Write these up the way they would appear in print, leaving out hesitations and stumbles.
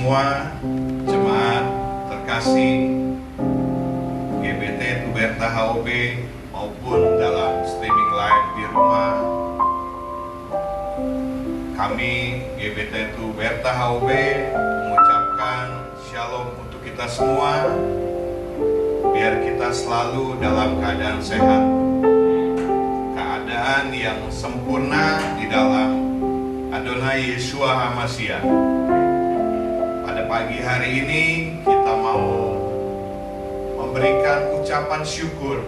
semua, jemaat terkasih GBT Tuberta HOB maupun dalam streaming live di rumah. Kami GBT Tuberta HOB mengucapkan shalom untuk kita semua. Biar kita selalu dalam keadaan sehat, keadaan yang sempurna di dalam Adonai Yeshua HaMashiach. Pada pagi hari ini kita mau memberikan ucapan syukur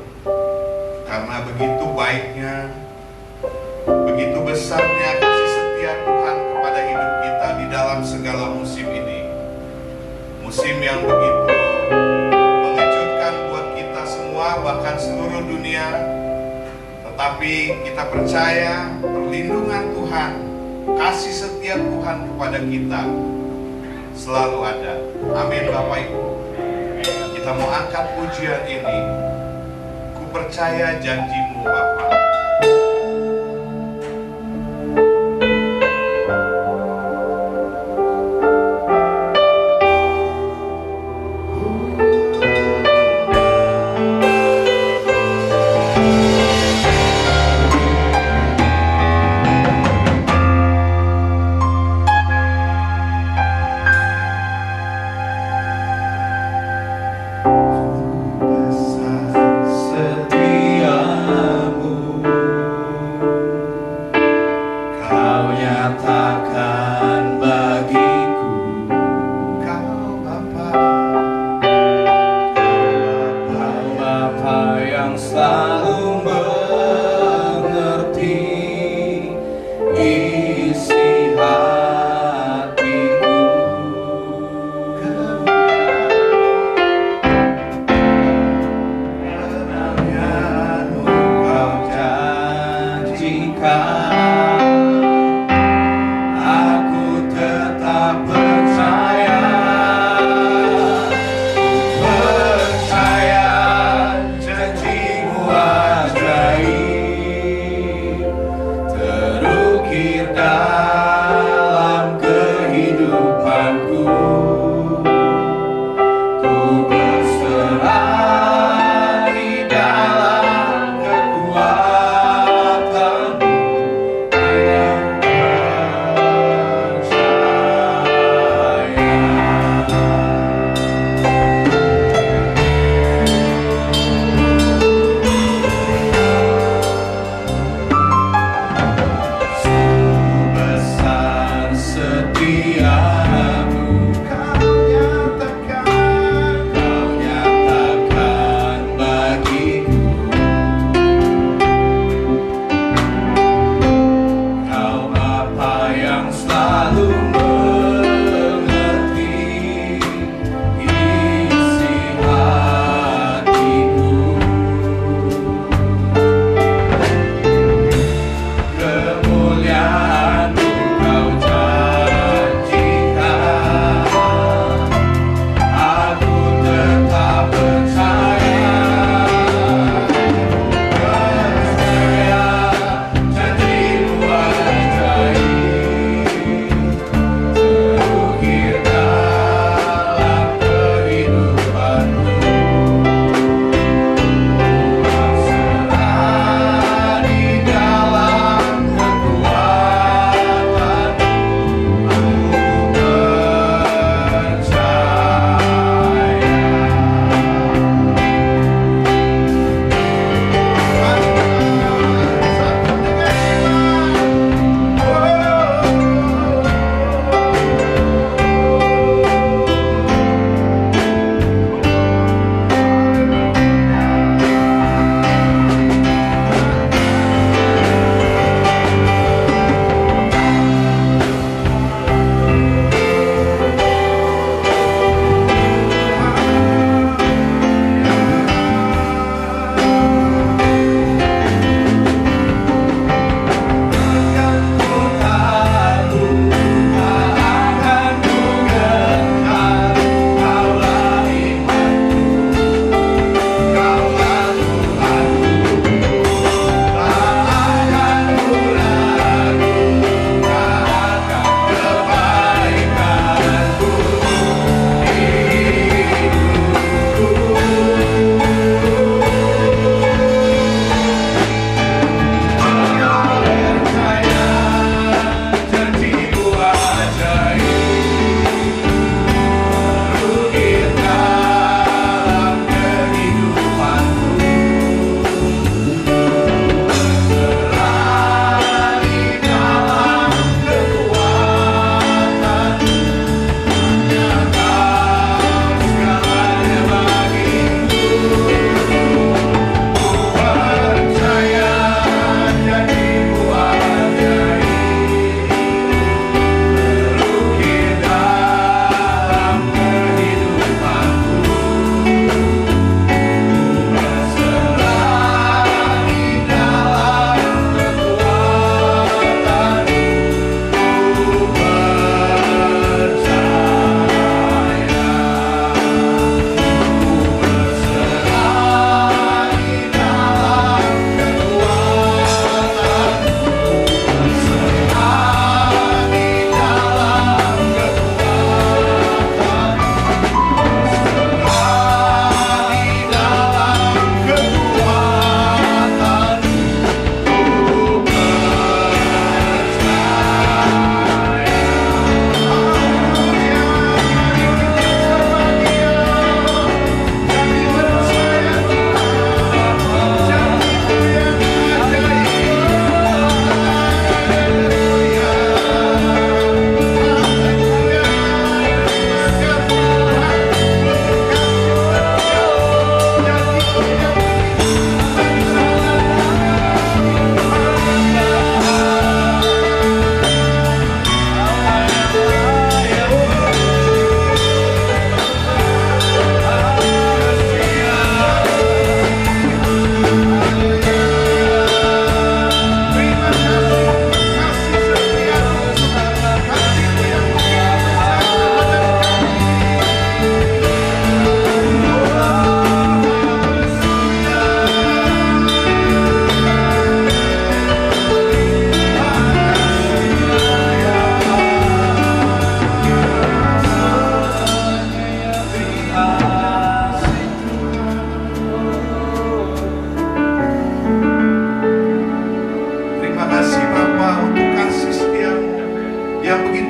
karena begitu baiknya, begitu besarnya kasih setia Tuhan kepada hidup kita di dalam segala musim ini. Musim yang begitu mengejutkan buat kita semua, bahkan seluruh dunia. Tetapi kita percaya perlindungan Tuhan, kasih setia Tuhan kepada kita selalu ada. Amin Bapak Ibu. Kita mau angkat pujian ini. Ku percaya janjimu Bapa. Setiamu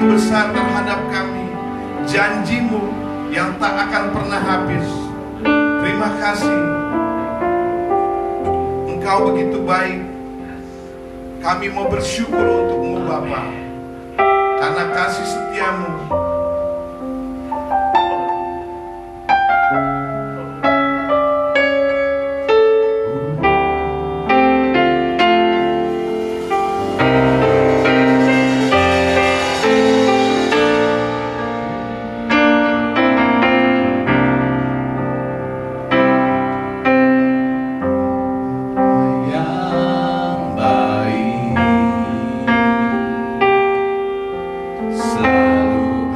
begitu besar terhadap kami. Janji-Mu yang tak akan pernah habis. Terima kasih. Engkau begitu baik. Kami mau bersyukur untuk-Mu Bapa, karena kasih setia-Mu. Selalu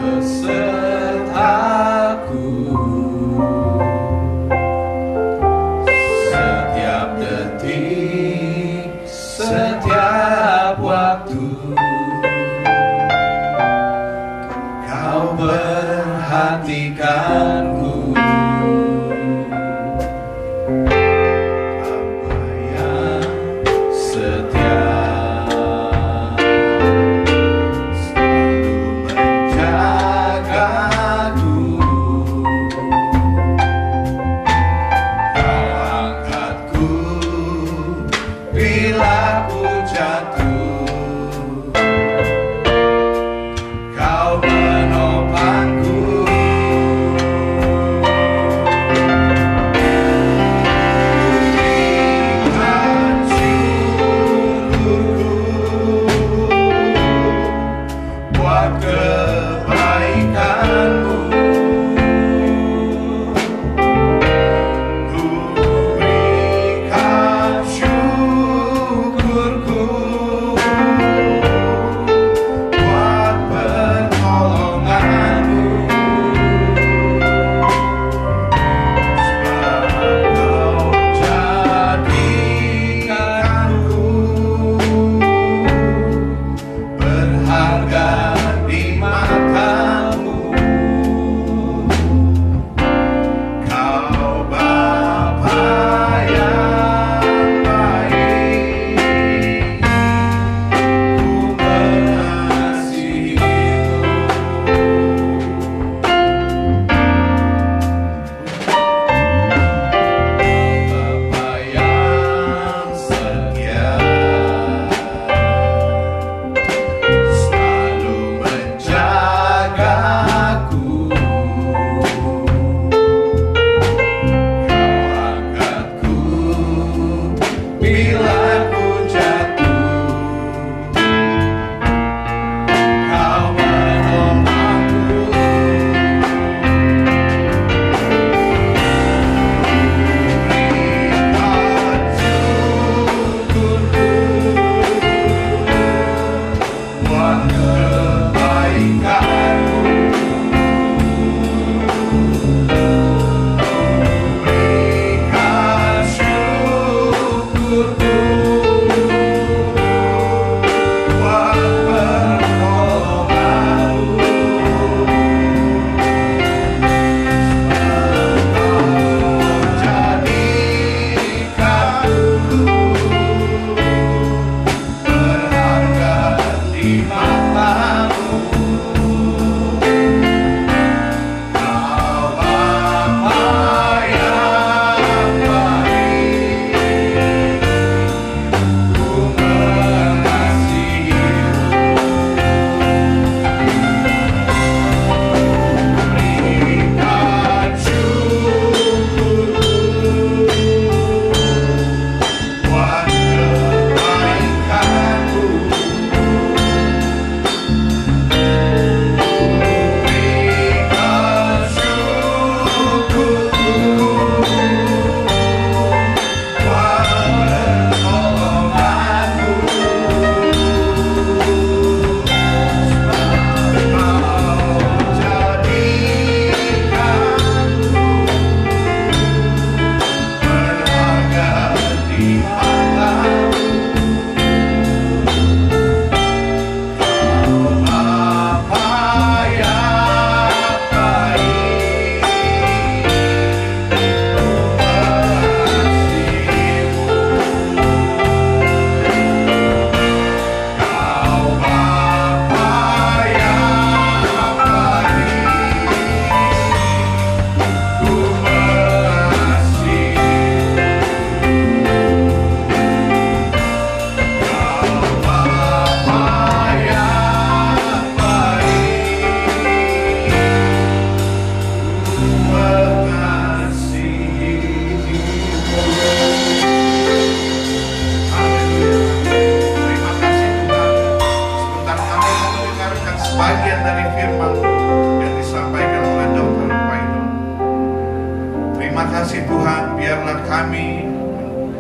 kasih Tuhan, biarlah kami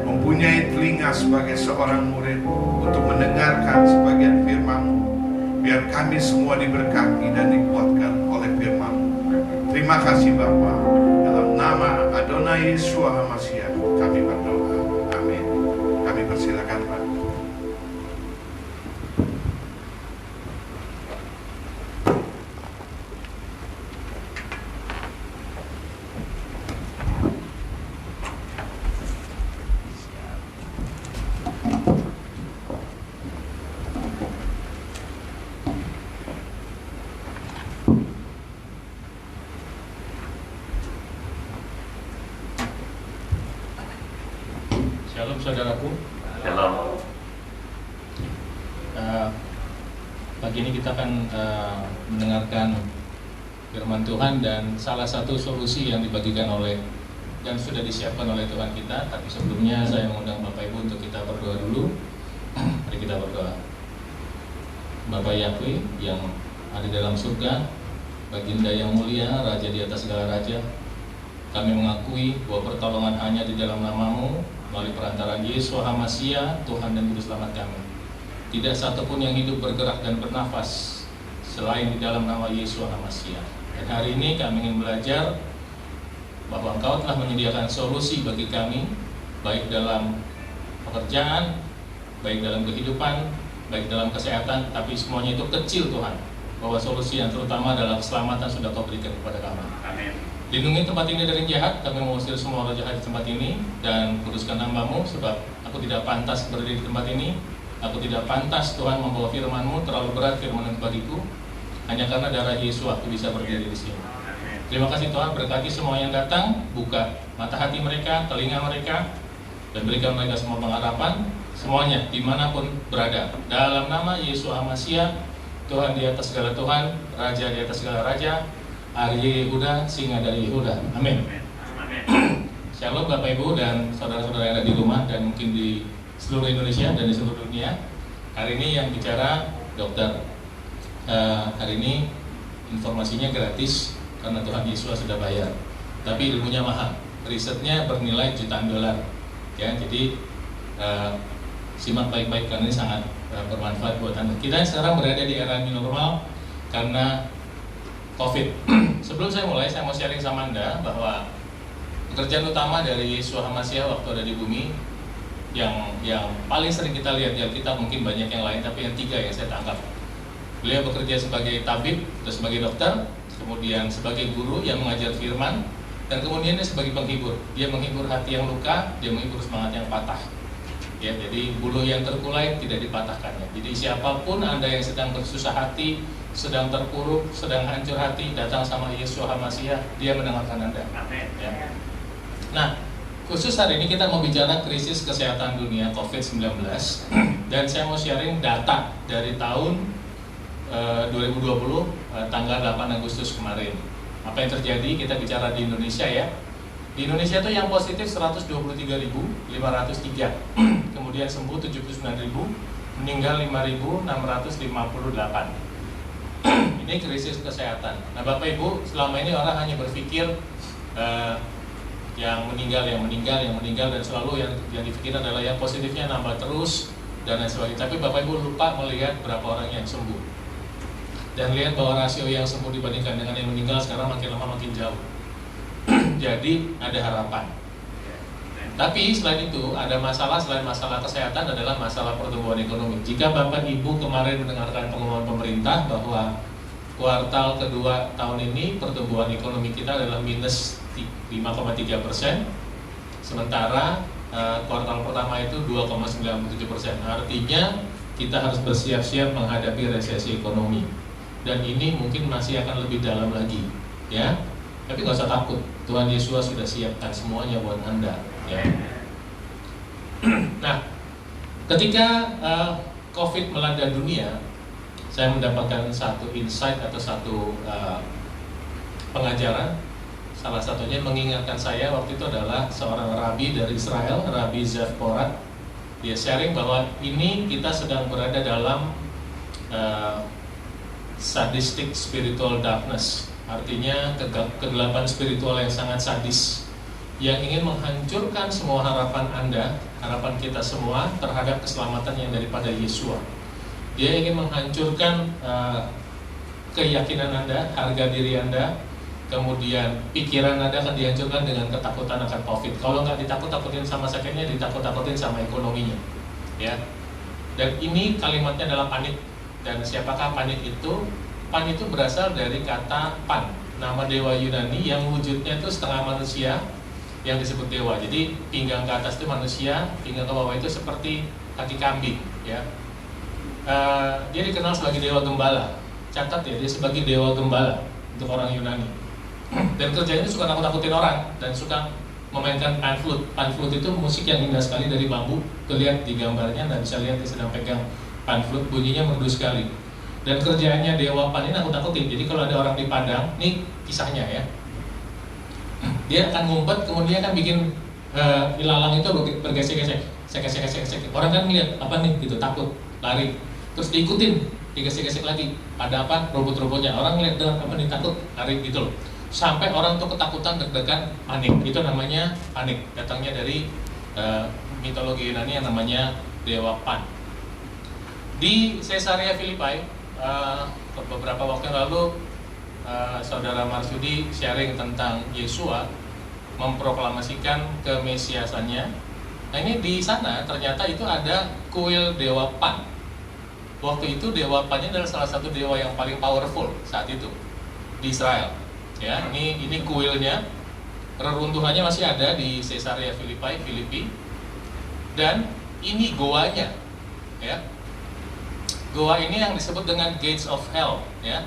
mempunyai telinga sebagai seorang murid untuk mendengarkan sebagian firman-Mu. Biar kami semua diberkati dan dikuatkan oleh firman-Mu. Terima kasih Bapa. Dalam nama Adonai Yeshua HaMashiach kami berdoa. Amin. Kami persilakan Pak. Shalom saudaraku. Shalom. Pagi ini kita akan mendengarkan firman Tuhan dan salah satu solusi yang dibagikan oleh dan sudah disiapkan oleh Tuhan kita. Tapi sebelumnya saya mengundang Bapak Ibu untuk kita berdoa dulu. Mari kita berdoa. Bapak Yahweh yang ada dalam surga, Baginda yang mulia, Raja di atas segala raja, kami mengakui bahwa pertolongan hanya di dalam nama-Mu, melalui perantaraan Yeshua HaMashiach, Tuhan dan Juru Selamat kami. Tidak satupun yang hidup, bergerak dan bernafas selain di dalam nama Yeshua HaMashiach. Dan hari ini kami ingin belajar bahwa Engkau telah menyediakan solusi bagi kami, baik dalam pekerjaan, baik dalam kehidupan, baik dalam kesehatan, tapi semuanya itu kecil Tuhan. Bahwa solusi yang terutama adalah keselamatan sudah Kau berikan kepada kami. Amin. Lindungi tempat ini dari jahat, kami mengusir semua roh jahat di tempat ini, dan kuduskan nama-Mu, sebab aku tidak pantas berdiri di tempat ini. Aku tidak pantas Tuhan membawa firman-Mu, terlalu berat firman-Mu bagiku. Hanya karena darah Yesus aku bisa berdiri di sini. Terima kasih Tuhan, berkati semua yang datang, buka mata hati mereka, telinga mereka, dan berikan mereka semua pengharapan, semuanya dimanapun berada. Dalam nama Yesus HaMashiach, Tuhan di atas segala Tuhan, Raja di atas segala Raja, Arya Yehuda, singa dari Yehuda. Amin. Shalom Bapak Ibu dan saudara-saudara yang ada di rumah dan mungkin di seluruh Indonesia dan di seluruh dunia. Hari ini yang bicara dokter. Hari ini informasinya gratis karena Tuhan Yesus sudah bayar. Tapi ilmunya mahal. Risetnya bernilai jutaan dolar. Ya, jadi simak baik-baik karena ini sangat bermanfaat buat Anda. Kita sekarang berada di era new normal karena COVID. Sebelum saya mulai, saya mau sharing sama Anda bahwa pekerjaan utama dari Yeshua HaMashiach waktu ada di bumi yang paling sering kita lihat, ya kita mungkin banyak yang lain, tapi yang 3 yang saya tangkap. Beliau bekerja sebagai tabib, terus sebagai dokter, kemudian sebagai guru yang mengajar firman, dan kemudian dia sebagai penghibur. Dia menghibur hati yang luka, dia menghibur semangat yang patah. Ya, jadi buluh yang terkulai tidak dipatahkannya. Jadi siapapun Anda yang sedang bersusah hati, sedang terpuruk, sedang hancur hati, datang sama Yeshua HaMashiach, dia mendengarkan Anda. Amin. Ya. Nah, khusus hari ini kita mau bicara krisis kesehatan dunia COVID-19 dan saya mau sharing data dari tahun 2020 tanggal 8 Agustus kemarin. Apa yang terjadi? Kita bicara di Indonesia ya. Di Indonesia itu yang positif 123.503, kemudian sembuh 79.000, meninggal 5.658. Ini krisis kesehatan. Nah Bapak Ibu, selama ini orang hanya berpikir yang meninggal, dan selalu yang dipikir adalah yang positifnya nambah terus dan lain sebagainya. Tapi Bapak Ibu lupa melihat berapa orang yang sembuh. Dan lihat bahwa rasio yang sembuh dibandingkan dengan yang meninggal sekarang makin lama makin jauh. Jadi ada harapan. Tapi selain itu ada masalah, selain masalah kesehatan adalah masalah pertumbuhan ekonomi. Jika Bapak Ibu kemarin mendengarkan pengumuman pemerintah bahwa kuartal kedua tahun ini pertumbuhan ekonomi kita adalah minus 5,3%, sementara kuartal pertama itu 2,97%. Artinya kita harus bersiap-siap menghadapi resesi ekonomi. Dan ini mungkin masih akan lebih dalam lagi, ya. Tapi nggak usah takut, Tuhan Yesus sudah siapkan semuanya buat Anda. Ya. Nah, ketika COVID melanda dunia, saya mendapatkan satu insight atau satu pengajaran. Salah satunya mengingatkan saya waktu itu adalah seorang rabi dari Israel, Rabi Zev Porat. Dia sharing bahwa ini kita sedang berada dalam sadistic spiritual darkness. Artinya kegelapan spiritual yang sangat sadis, yang ingin menghancurkan semua harapan Anda, harapan kita semua terhadap keselamatan yang daripada Yesua. Dia ingin menghancurkan keyakinan Anda, harga diri Anda, kemudian pikiran Anda akan dihancurkan dengan ketakutan akan COVID. Kalau nggak ditakut-takutin sama sakitnya, ditakut-takutin sama ekonominya, ya. Dan ini kalimatnya adalah panik. Dan siapakah panik itu? Pan itu berasal dari kata Pan, nama dewa Yunani yang wujudnya itu setengah manusia yang disebut dewa. Jadi pinggang ke atas itu manusia, pinggang ke bawah itu seperti kaki kambing, ya. Dia dikenal sebagai dewa gembala. Catat ya, dia sebagai dewa gembala untuk orang Yunani. Dan kerjanya suka nakut-nakutin orang dan suka memainkan pan flute. Pan flute itu musik yang indah sekali dari bambu. Terlihat di gambarnya, dan bisa lihat dia sedang pegang pan flute, bunyinya merdu sekali. Dan kerjanya dewa pan ini nakut-nakutin. Jadi kalau ada orang di padang, ini kisahnya ya, dia akan ngumpet, kemudian kan bikin ilalang itu bergesek-gesek, gesek-gesek. Orang kan lihat apa nih gitu, takut, lari, terus diikutin, digesek-gesek lagi. Ada apa? Robot-robotnya. Orang lihat apa nih, takut, lari gitu loh. Sampai orang tuh ketakutan, deg-degan, panik. Itu namanya panik. Datangnya dari mitologi Yunani yang namanya dewa Pan. Di Caesarea Philippi, beberapa waktu yang lalu, saudara Marsudi sharing tentang Yesua memproklamasikan kemesiasannya. Nah ini di sana ternyata itu ada kuil dewa Pan. Waktu itu dewa Pan adalah salah satu dewa yang paling powerful saat itu di Israel. Ya, ini kuilnya, reruntuhannya masih ada di Caesarea Philippi, dan ini goanya, ya. Goa ini yang disebut dengan Gates of Hell, ya,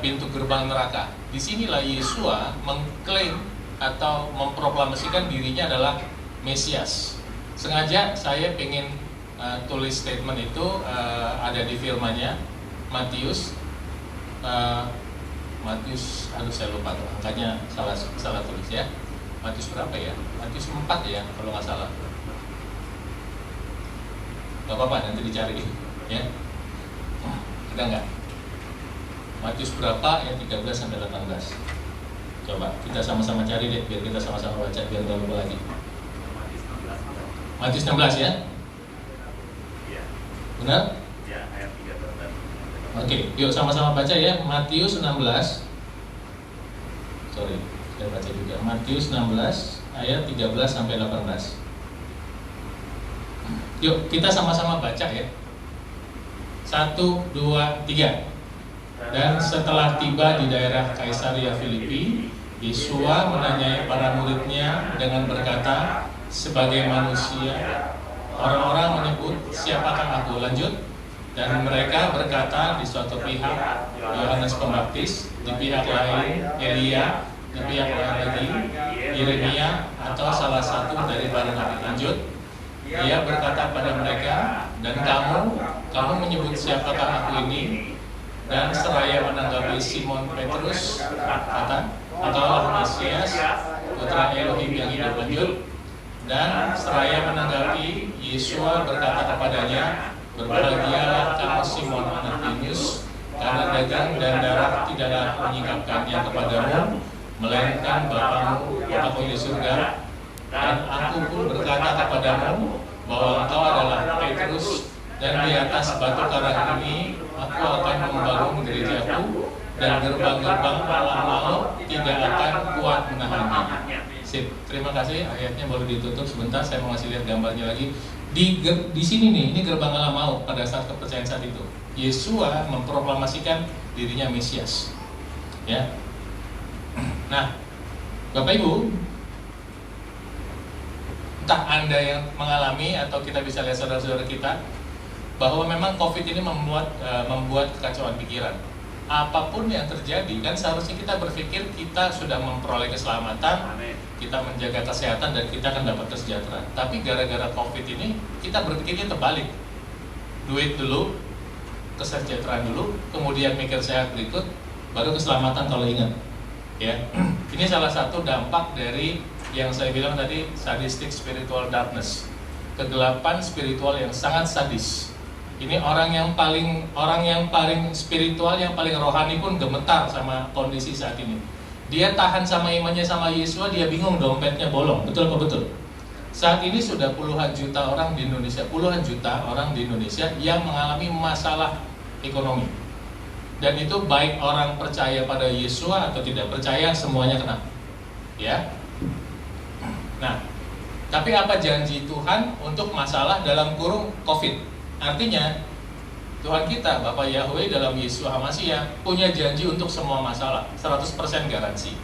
pintu gerbang neraka. Disinilah Yesua mengklaim atau memproklamasikan dirinya adalah Mesias. Sengaja saya ingin tulis statement itu, ada di firman-Nya Matius, aduh saya lupa tuh, angkanya salah tulis ya. Matius berapa ya? Matius 4 ya kalau nggak salah. Gak apa-apa, nanti dicari ya. Ada nggak? Matius berapa ya, 13 sampai 18. Coba kita sama-sama cari deh, biar kita sama-sama baca, biar nggak lupa lagi. Matius 16 ya? Benar? Ya, ayat 3. Oke, yuk sama-sama baca ya. Matius 16. Sorry, saya baca juga. Matius 16 ayat 13 sampai 18. Yuk, kita sama-sama baca ya. 1, 2, 3. Dan setelah tiba di daerah Caesarea Philippi, Yesua menanyai para muridnya dengan berkata, sebagai manusia, orang-orang menyebut, siapakah aku? Lanjut. Dan mereka berkata, di suatu pihak Yohanes Pembaptis, di pihak lain Elia, di pihak lain lagi Yeremia, atau salah satu dari para nabi. Lanjut. Ia berkata pada mereka, dan kamu menyebut siapakah aku ini? Dan seraya menanggapi Simon Petrus, kata, engkaulah Mesias, putra Elohim yang hidup. Lanjut. Dan seraya menanggapi, Yesua berkata kepadanya, berbahagialah kamu Simon anak Yunus, karena daging dan darah tidaklah menyingkapkannya kepadamu, melainkan Bapa-Ku di surga. Dan aku pun berkata kepadamu bahwa engkau adalah Petrus, dan di atas batu karang ini aku akan membangun gerejaku, dan gerbang-gerbang alam maut tidak akan kuat menahannya. Sip, terima kasih. Ayatnya baru ditutup sebentar. Saya mau ngasih lihat gambarnya lagi. Di sini nih, ini gerbang alam maut pada saat kepercayaan saat itu. Yesua memproklamasikan dirinya Mesias. Ya. Nah, Bapak Ibu, entah Anda yang mengalami atau kita bisa lihat saudara-saudara kita, bahwa memang COVID ini membuat kekacauan pikiran. Apapun yang terjadi, kan seharusnya kita berpikir kita sudah memperoleh keselamatan, kita menjaga kesehatan, dan kita akan dapat kesejahteraan. Tapi gara-gara COVID ini, kita berpikirnya terbalik. Duit dulu, kesejahteraan dulu, kemudian mikir sehat berikut, baru keselamatan kalau ingat. Ya, ini salah satu dampak dari yang saya bilang tadi, sadistic spiritual darkness, kegelapan spiritual yang sangat sadis. Ini orang yang paling spiritual, yang paling rohani pun gemetar sama kondisi saat ini. Dia tahan sama imannya sama Yesua, dia bingung dompetnya bolong. Betul apa betul? Saat ini sudah puluhan juta orang di Indonesia yang mengalami masalah ekonomi. Dan itu baik orang percaya pada Yesua atau tidak percaya, semuanya kena. Ya. Nah, tapi apa janji Tuhan untuk masalah dalam kurung COVID? Artinya Tuhan kita, Bapa Yahweh dalam Yesus HaMashiach punya janji untuk semua masalah, 100% garansi.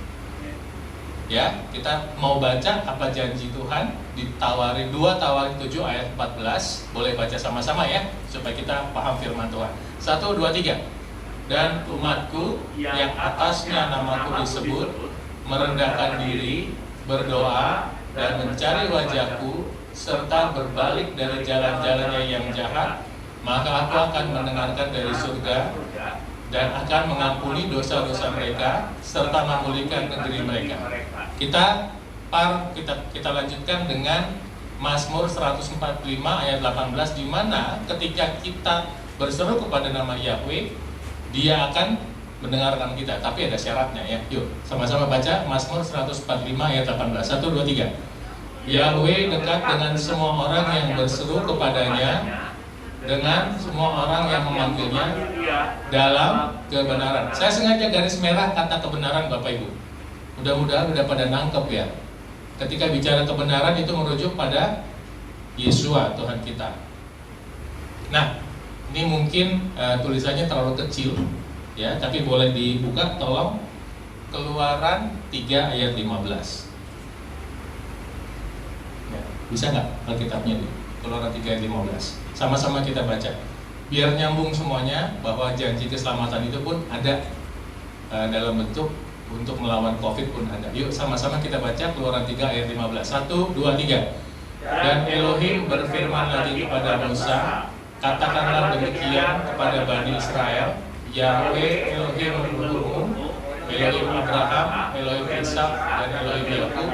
Ya, kita mau baca apa janji Tuhan di 2 Tawarin 7 ayat 14. Boleh baca sama-sama ya, supaya kita paham firman Tuhan. 1, 2, 3. Dan umatku yang atasnya namaku disebut merendahkan diri, berdoa, dan mencari wajahku, serta berbalik dari jalan-jalannya yang jahat, maka aku akan mendengarkan dari surga dan akan mengampuni dosa-dosa mereka serta memulihkan negeri mereka. Kita lanjutkan dengan Mazmur 145 ayat 18, di mana ketika kita berseru kepada nama Yahweh, Dia akan mendengarkan kita. Tapi ada syaratnya ya. Yuk, sama-sama baca Mazmur 145 ayat 18. 1, 2, 3. Yahweh dekat dengan semua orang yang berseru kepadanya, dengan semua orang yang memanggilnya dalam kebenaran. Saya sengaja garis merah kata kebenaran, Bapak Ibu. Mudah-mudahan udah pada nangkep ya. Ketika bicara kebenaran itu merujuk pada Yesua Tuhan kita. Nah, ini mungkin tulisannya terlalu kecil ya, tapi boleh dibuka tolong. Keluaran 3 ayat 15. Ya, bisa nggak Alkitabnya nih? Keluaran 3 ayat 15. Sama-sama kita baca. Biar nyambung semuanya bahwa janji keselamatan itu pun ada dalam bentuk untuk melawan COVID pun ada. Yuk sama-sama kita baca Keluaran 3 ayat 15. 1, 2, 3. Dan Elohim berfirman lagi kepada Musa, katakanlah demikian kepada Bani Israel, Yahweh Elohim leluhurmu, Elohim Abraham, Elohim Ishak, dan Elohim Yakub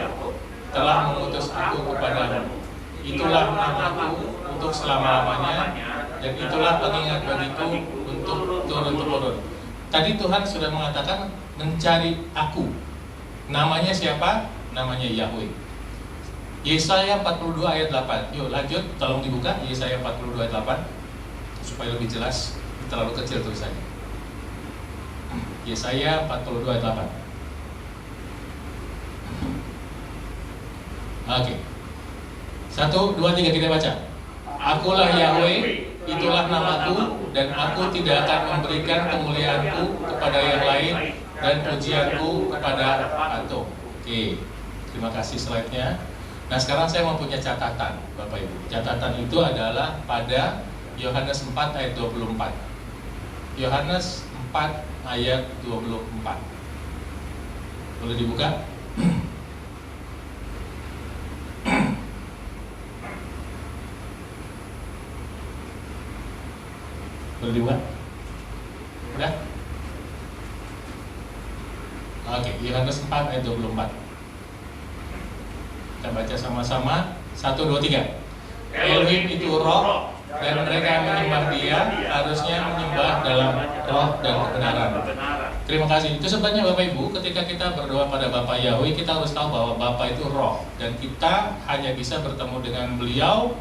telah mengutus aku kepadamu. Itulah namaku untuk selama-lamanya, dan itulah pengingat bagiku untuk turun-temurun. Tadi Tuhan sudah mengatakan mencari aku. Namanya siapa? Namanya Yahweh. Yesaya 42 ayat 8. Yuk lanjut, tolong dibuka Yesaya 42 ayat 8 supaya lebih jelas. Terlalu kecil tulisannya. Yesaya 42 ayat 8. Oke. 1, 2, 3 kita baca. Akulah Yahweh, itulah namaku, dan aku tidak akan memberikan kemuliaanku kepada yang lain dan pujianku kepada patung. Oke, terima kasih slide-nya. Nah sekarang saya mau punya catatan Bapak Ibu. Catatan itu adalah pada Yohanes 4 ayat 24. Yohanes 4 ayat 24. Boleh dibuka? Boleh dibuka? Udah? Oke, Yohanes 4 ayat 24. Kita baca sama-sama. 1, 2, 3. Elohim itu roh, dan mereka yang menyembah Dia harusnya menyembah dalam roh dan kebenaran. Terima kasih. Itu sebabnya Bapak Ibu, ketika kita berdoa pada Bapa Yahweh, kita harus tahu bahwa Bapa itu roh, dan kita hanya bisa bertemu dengan Beliau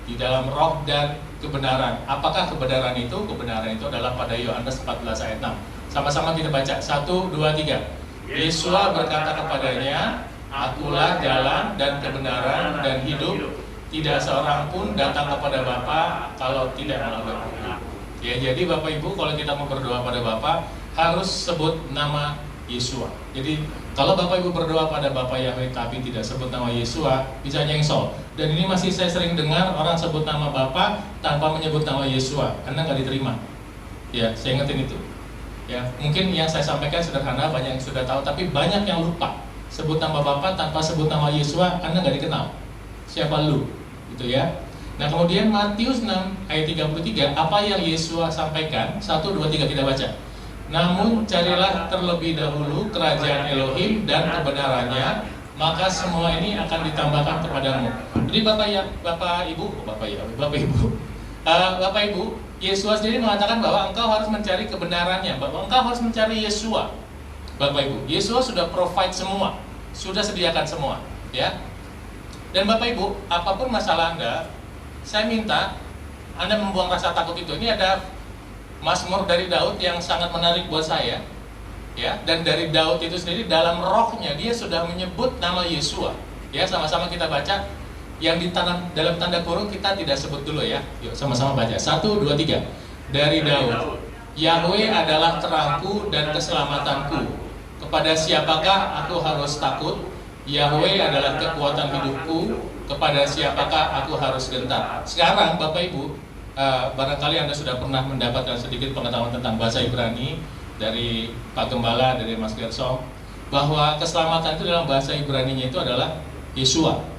di dalam roh dan kebenaran. Apakah kebenaran itu? Kebenaran itu adalah pada Yohanes 14 ayat 6. Sama-sama kita baca. 1, 2, 3. Yesua berkata kepadanya, Akulah jalan dan kebenaran dan hidup. Tidak seorang pun datang kepada Bapa kalau tidak melalui Aku. Ya, jadi Bapak Ibu, kalau kita mau berdoa pada Bapa, harus sebut nama Yesua. Jadi kalau Bapak Ibu berdoa pada Bapa Yahweh tapi tidak sebut nama Yesua, bisa nyengsol. Dan ini masih saya sering dengar orang sebut nama Bapa tanpa menyebut nama Yesua, karena nggak diterima. Ya, saya ingetin itu. Ya, mungkin yang saya sampaikan sederhana, banyak yang sudah tahu, tapi banyak yang lupa. Sebut nama Bapa tanpa sebut nama Yesua, karena nggak dikenal. Siapa lu? Gitu ya. Nah kemudian Matius 6 ayat 33, apa yang Yesua sampaikan? 1, 2, 3 kita baca. Namun carilah terlebih dahulu kerajaan Elohim dan kebenarannya, maka semua ini akan ditambahkan kepadamu. Jadi Bapak Ibu, Yesua sendiri mengatakan bahwa engkau harus mencari kebenarannya, bahwa engkau harus mencari Yesua. Bapak Ibu. Yesus sudah provide semua, sudah sediakan semua, ya. Dan Bapak Ibu, apapun masalah Anda, saya minta Anda membuang rasa takut itu. Ini ada Mazmur dari Daud yang sangat menarik buat saya, ya. Dan dari Daud itu sendiri dalam rohnya dia sudah menyebut nama Yesua. Ya, sama-sama kita baca. Yang ditanam dalam tanda kurung kita tidak sebut dulu ya. Yuk sama-sama baca. 1, 2, 3. Dari Daud. Yahweh adalah terangku dan keselamatanku. Kepada siapakah aku harus takut? Yahweh adalah kekuatan hidupku. Kepada siapakah aku harus gentar? Sekarang Bapak Ibu, barangkali Anda sudah pernah mendapatkan sedikit pengetahuan tentang bahasa Ibrani dari Pak Gembala, dari Mas Gersom, bahwa keselamatan itu dalam bahasa Ibraninya itu adalah Yesua.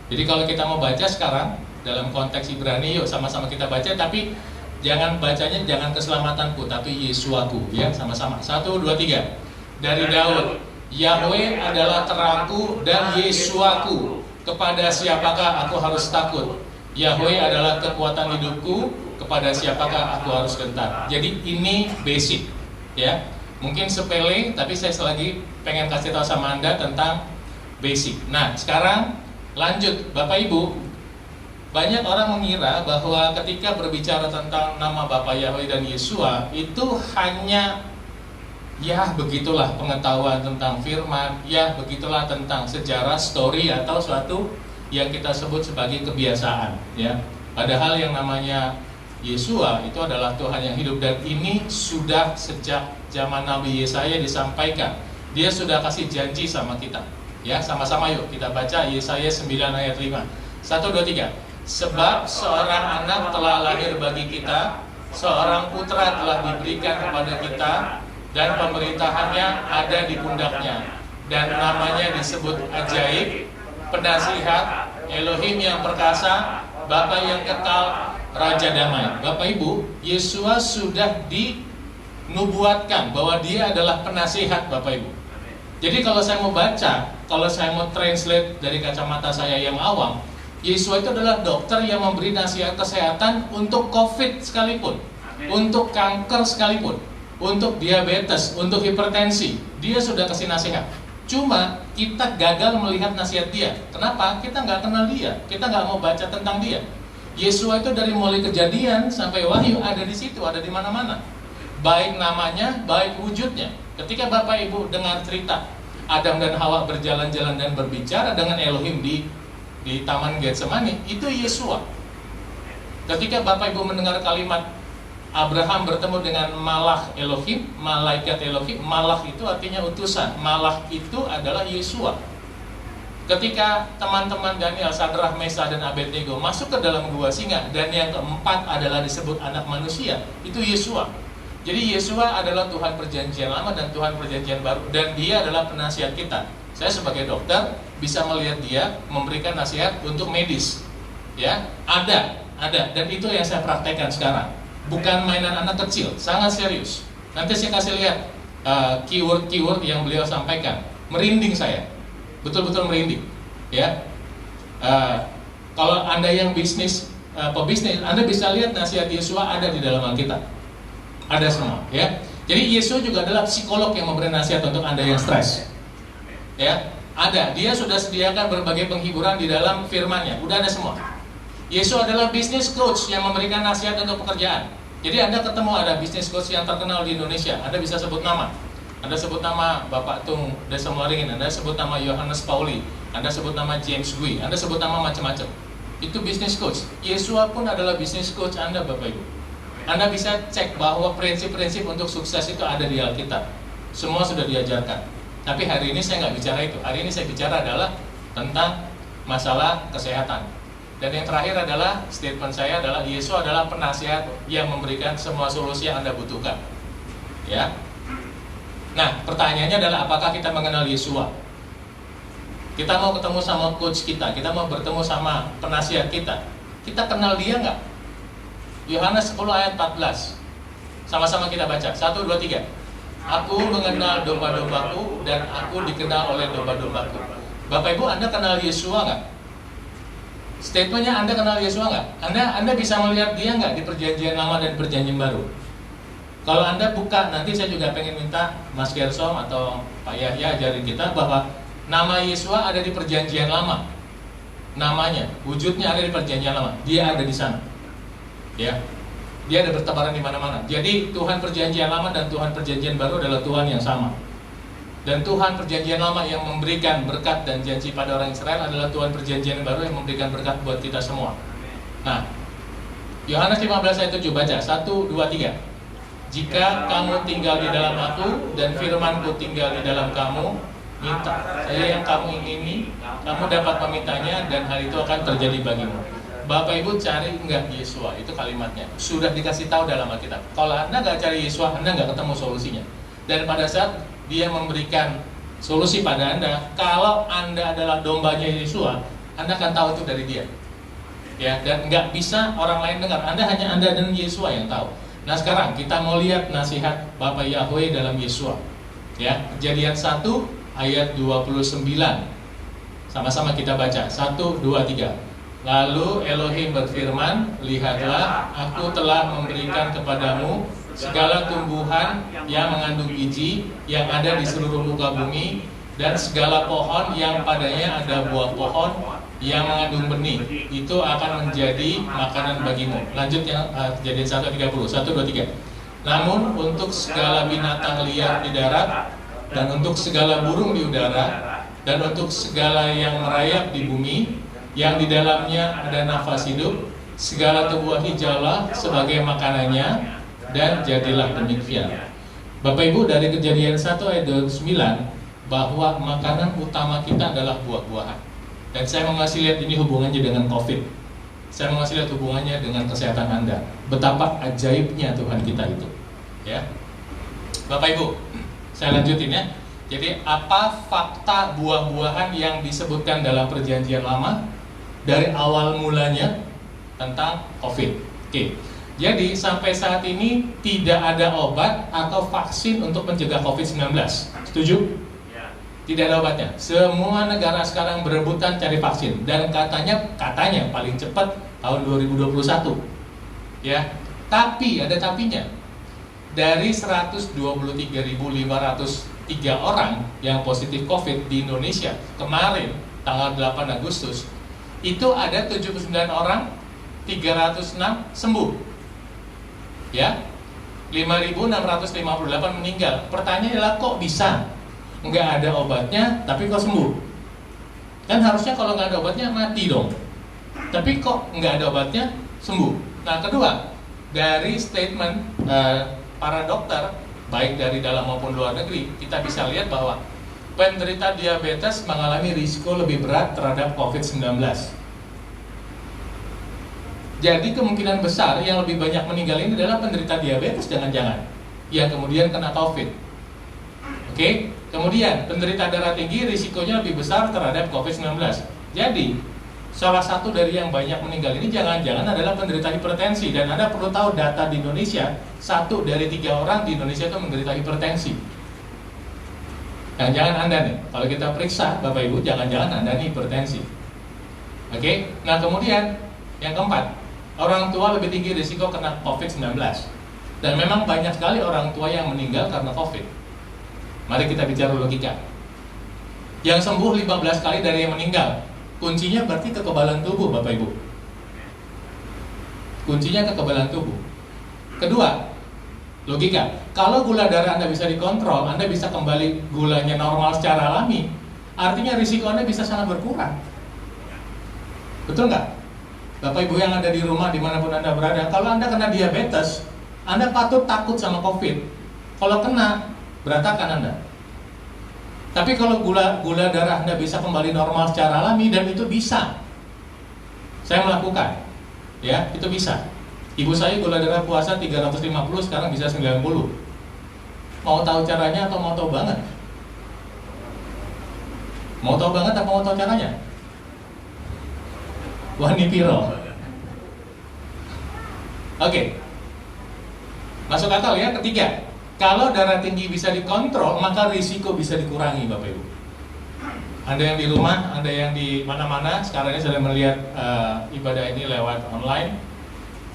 Jadi kalau kita mau baca sekarang dalam konteks Ibrani, yuk sama-sama kita baca, tapi jangan bacanya jangan keselamatanku, tapi Yesuaku, ya sama-sama. 1, 2, 3. Dari Daud, Yahweh adalah terangku dan Yesuaku. Kepada siapakah aku harus takut? Yahweh adalah kekuatan hidupku. Kepada siapakah aku harus gentar? Jadi ini basic, ya. Mungkin sepele, tapi saya selagi pengen kasih tahu sama Anda tentang basic. Nah, sekarang lanjut, Bapak Ibu, banyak orang mengira bahwa ketika berbicara tentang nama Bapa Yahweh dan Yesua itu hanya ya begitulah pengetahuan tentang firman, ya begitulah tentang sejarah, story atau suatu yang kita sebut sebagai kebiasaan, ya. Padahal yang namanya Yesua itu adalah Tuhan yang hidup, dan ini sudah sejak zaman Nabi Yesaya disampaikan. Dia sudah kasih janji sama kita. Ya, sama-sama yuk kita baca Yesaya 9 ayat 5. 1, 2, 3. Sebab seorang anak telah lahir bagi kita, seorang putra telah diberikan kepada kita, dan pemerintahannya ada di pundaknya, dan namanya disebut Ajaib, Penasihat, Elohim yang perkasa, Bapa yang kekal, Raja damai. Bapak Ibu, Yesua sudah dinubuatkan bahwa dia adalah penasihat, Bapak Ibu. Jadi kalau saya mau baca, kalau saya mau translate dari kacamata saya yang awam, Yesua itu adalah dokter yang memberi nasihat kesehatan untuk COVID sekalipun, untuk kanker sekalipun, untuk diabetes, untuk hipertensi. Dia sudah kasih nasihat. Cuma kita gagal melihat nasihat dia. Kenapa? Kita nggak kenal dia, kita nggak mau baca tentang dia. Yesua itu dari mulai Kejadian sampai Wahyu ada di situ, ada di mana-mana. Baik namanya, baik wujudnya. Ketika Bapak Ibu dengar cerita Adam dan Hawa berjalan-jalan dan berbicara dengan Elohim di Taman Getsemani, itu Yesua. Ketika Bapak Ibu mendengar kalimat Abraham bertemu dengan Malach Elohim, malaikat Elohim, Malach itu artinya utusan, Malach itu adalah Yesua. Ketika teman-teman Daniel, Sadrah, Mesa, dan Abednego masuk ke dalam gua singa, dan yang keempat adalah disebut anak manusia, itu Yesua. Jadi Yesua adalah Tuhan Perjanjian Lama dan Tuhan Perjanjian Baru, dan dia adalah penasihat kita. Saya sebagai dokter bisa melihat dia memberikan nasihat untuk medis. Ya, ada, dan itu yang saya praktekkan sekarang. Bukan mainan anak kecil, sangat serius. Nanti saya kasih lihat keyword-keyword yang beliau sampaikan. Merinding saya, betul-betul merinding. Ya, kalau Anda yang pebisnis, Anda bisa lihat nasihat Yesua ada di dalam Alkitab. Ada semua, ya. Jadi Yesus juga adalah psikolog yang memberi nasihat untuk Anda yang stres. Ya, ada. Dia sudah sediakan berbagai penghiburan di dalam firman-Nya. Udah ada semua. Yesus adalah business coach yang memberikan nasihat untuk pekerjaan. Jadi Anda ketemu ada business coach yang terkenal di Indonesia, Anda bisa sebut nama. Anda sebut nama Bapak Tung Desamoringin, Anda sebut nama Yohanes Pauli, Anda sebut nama James Gui, Anda sebut nama macam-macam. Itu business coach. Yesua pun adalah business coach Anda, Bapak Ibu. Anda bisa cek bahwa prinsip-prinsip untuk sukses itu ada di Alkitab. Semua sudah diajarkan. Tapi hari ini saya nggak bicara itu. Hari ini saya bicara adalah tentang masalah kesehatan. Dan yang terakhir adalah statement saya adalah Yesus adalah penasihat yang memberikan semua solusi yang Anda butuhkan. Ya. Nah, pertanyaannya adalah apakah kita mengenal Yesua? Kita mau ketemu sama coach kita mau bertemu sama penasihat kita. Kita kenal dia nggak? Yohanes 10 ayat 14. Sama-sama kita baca. 1, 2, 3. Aku mengenal domba-dombaku dan aku dikenal oleh domba-dombaku. Bapak Ibu, Anda kenal Yesua nggak? Statementnya Anda kenal Yesua nggak? Anda bisa melihat dia nggak di Perjanjian Lama dan Perjanjian Baru? Kalau Anda buka, nanti saya juga pengen minta Mas Gersom atau Pak Yahya ajarin kita bahwa nama Yesua ada di Perjanjian Lama. Namanya, wujudnya ada di Perjanjian Lama. Dia ada di sana. Ya. Dia ada bertebaran di mana-mana. Jadi Tuhan Perjanjian Lama dan Tuhan Perjanjian Baru adalah Tuhan yang sama. Dan Tuhan Perjanjian Lama yang memberikan berkat dan janji pada orang Israel adalah Tuhan Perjanjian Baru yang memberikan berkat buat kita semua. Nah, Yohanes 15 ayat 7 baca 1, 2, 3. Jika kamu tinggal di dalam aku dan firman-Ku tinggal di dalam kamu, minta saya yang kamu ingini, kamu dapat memintanya dan hal itu akan terjadi bagimu. Bapak Ibu cari enggak Yesua, itu kalimatnya. Sudah dikasih tahu dalam Alkitab. Kalau Anda nggak cari Yesua, Anda nggak ketemu solusinya. Dan pada saat Dia memberikan solusi pada Anda, kalau Anda adalah dombanya Yesua, Anda akan tahu itu dari Dia. Ya, dan nggak bisa orang lain dengar. Anda hanya Anda dan Yesua yang tahu. Nah sekarang kita mau lihat nasihat Bapak Yahweh dalam Yesua. Ya, Kejadian 1 ayat 29. Sama-sama kita baca 1, 2, 3. Lalu Elohim berfirman, lihatlah aku telah memberikan kepadamu segala tumbuhan yang mengandung biji yang ada di seluruh muka bumi, dan segala pohon yang padanya ada buah pohon yang mengandung benih, itu akan menjadi makanan bagimu. Lanjut yang Kejadian 1:30, 1, 2, 3. Namun untuk segala binatang liar di darat, dan untuk segala burung di udara, dan untuk segala yang merayap di bumi, yang di dalamnya ada nafas hidup, segala tumbuhan hijaulah sebagai makanannya, dan jadilah demikian. Bapak Ibu, dari Kejadian 1 ayat 29 bahwa makanan utama kita adalah buah-buahan. Dan saya mau ngasih lihat ini hubungannya dengan COVID. Saya mau ngasih lihat hubungannya dengan kesehatan Anda. Betapa ajaibnya Tuhan kita itu. Ya, Bapak Ibu, saya lanjutin ya. Jadi apa fakta buah-buahan yang disebutkan dalam Perjanjian Lama dari awal mulanya tentang COVID? Oke. Jadi sampai saat ini tidak ada obat atau vaksin untuk mencegah COVID-19. Setuju? Tidak ada obatnya. Semua negara sekarang berebutan cari vaksin dan katanya paling cepat tahun 2021. Ya. Tapi ada tapinya. Dari 123.503 orang yang positif COVID di Indonesia kemarin tanggal 8 Agustus, itu ada 79 orang, 306 sembuh. Ya. 5.658 meninggal. Pertanyaannya adalah kok bisa? Nggak ada obatnya, tapi kok sembuh? Kan harusnya kalau nggak ada obatnya mati dong. Tapi kok nggak ada obatnya, sembuh. Nah kedua, dari statement para dokter, baik dari dalam maupun luar negeri, kita bisa lihat bahwa penderita diabetes mengalami risiko lebih berat terhadap COVID-19. Jadi kemungkinan besar yang lebih banyak meninggal ini adalah penderita diabetes, jangan-jangan yang kemudian kena COVID. Oke, kemudian penderita darah tinggi risikonya lebih besar terhadap COVID-19. Jadi, salah satu dari yang banyak meninggal ini jangan-jangan adalah penderita hipertensi. Dan Anda perlu tahu data di Indonesia, 1 dari 3 orang di Indonesia itu menderita hipertensi. Jangan-jangan Anda nih, kalau kita periksa Bapak Ibu, jangan-jangan Anda nih hipertensi. Oke, nah kemudian yang keempat, orang tua lebih tinggi risiko kena COVID-19. Dan memang banyak sekali orang tua yang meninggal karena COVID. Mari kita bicara logika. Yang sembuh 15 kali dari yang meninggal. Kuncinya berarti kekebalan tubuh, Bapak Ibu. Kuncinya kekebalan tubuh. Kedua, logika. Kalau gula darah Anda bisa dikontrol, Anda bisa kembali gulanya normal secara alami, artinya risiko Anda bisa sangat berkurang. Betul nggak? Bapak Ibu yang ada di rumah, dimanapun Anda berada, kalau Anda kena diabetes, Anda patut takut sama COVID. Kalau kena, berantakan Anda. Tapi kalau gula darah Anda bisa kembali normal secara alami, dan itu bisa. Saya melakukan. Ya, itu bisa. Ibu saya gula darah puasa 350, sekarang bisa 90. Mau tahu caranya atau mau tahu banget? Mau tahu banget atau mau tahu caranya? Wani piro. Oke. Masuk akal ya. Ketiga, kalau darah tinggi bisa dikontrol, maka risiko bisa dikurangi, Bapak Ibu. Anda yang di rumah, Anda yang di mana-mana, sekarang ini sedang melihat ibadah ini lewat online.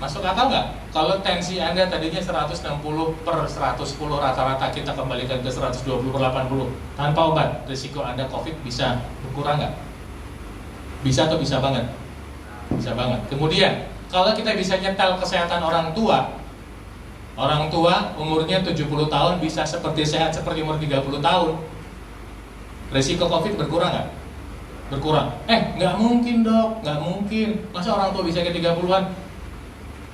Masuk akal nggak? Kalau tensi Anda tadinya 160/110 rata-rata, kita kembalikan ke 120/80 tanpa obat, risiko Anda COVID bisa berkurang nggak? Bisa atau bisa banget? Bisa banget. Kemudian, kalau kita bisa nyetel kesehatan orang tua umurnya 70 tahun bisa seperti sehat seperti umur 30 tahun, risiko COVID berkurang nggak? Berkurang. Nggak mungkin dok, nggak mungkin. Masa orang tua bisa ke 30-an?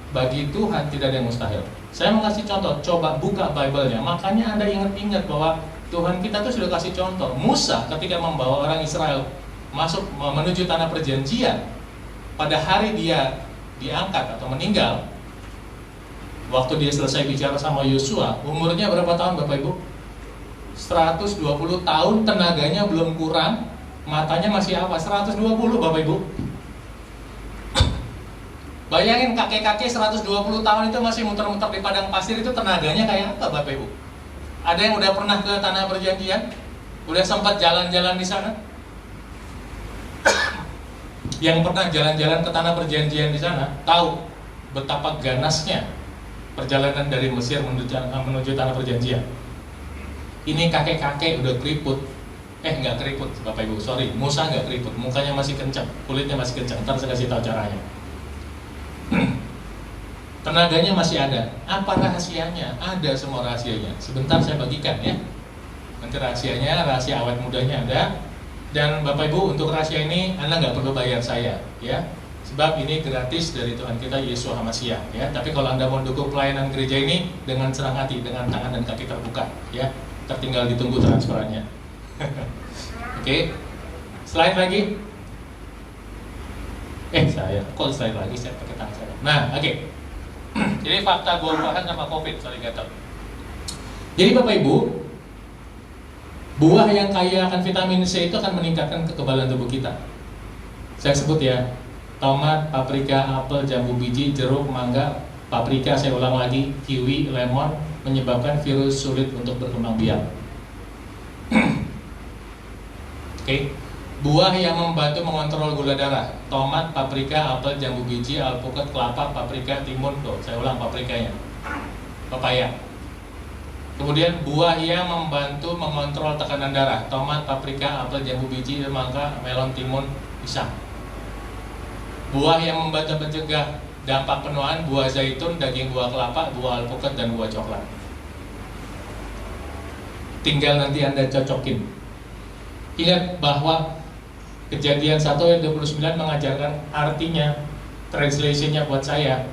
Bagi Tuhan tidak ada yang mustahil. Saya mau kasih contoh, coba buka Bible-nya. Makanya Anda ingat-ingat bahwa Tuhan kita tuh sudah kasih contoh. Musa ketika membawa orang Israel masuk menuju tanah perjanjian, pada hari dia diangkat atau meninggal, waktu dia selesai bicara sama Yosua, umurnya berapa tahun Bapak Ibu? 120 tahun, tenaganya belum kurang, matanya masih apa? 120 Bapak Ibu. Bayangin kakek-kakek 120 tahun itu masih muter-muter di padang pasir, itu tenaganya kayak apa Bapak Ibu? Ada yang udah pernah ke tanah perjanjian? Udah sempat jalan-jalan di sana? Yang pernah jalan-jalan ke tanah perjanjian di sana tahu betapa ganasnya perjalanan dari Mesir menuju tanah perjanjian. Ini kakek-kakek udah keriput. Nggak keriput Bapak Ibu, sorry, Musa nggak keriput, mukanya masih kencang, kulitnya masih kencang. Ntar saya kasih tahu caranya. Tenaganya masih ada. Apa rahasianya? Ada semua rahasianya. Sebentar saya bagikan ya. Nanti rahasianya, rahasia awet mudanya ada. Dan Bapak Ibu, untuk rahasia ini Anda nggak perlu bayar saya ya, sebab ini gratis dari Tuhan kita Yesus Hamasiah ya. Tapi kalau Anda mau dukung pelayanan gereja ini dengan senang hati, dengan tangan dan kaki terbuka ya, tertinggal ditunggu transferannya. Oke. Slide lagi. Saya slide lagi, saya pakai tangan saya. Nah, oke. Jadi fakta buah-buahan sama COVID, sorry gatal. Jadi Bapak Ibu, buah yang kaya akan vitamin C itu akan meningkatkan kekebalan tubuh kita. Saya sebut ya, tomat, paprika, apel, jambu biji, jeruk, mangga, paprika, saya ulang lagi, kiwi, lemon, menyebabkan virus sulit untuk berkembang biak. Oke. Buah yang membantu mengontrol gula darah, tomat, paprika, apel, jambu biji, alpukat, kelapa, paprika, timun, saya ulang paprikanya, pepaya. Kemudian buah yang membantu mengontrol tekanan darah, tomat, paprika, apel, jambu biji, mangga, melon, timun, pisang. Buah yang membantu mencegah dampak penuaan, buah zaitun, daging buah kelapa, buah alpukat, dan buah coklat. Tinggal nanti Anda cocokin. Ingat bahwa Kejadian 1 ayat 29 mengajarkan artinya, translationnya buat saya.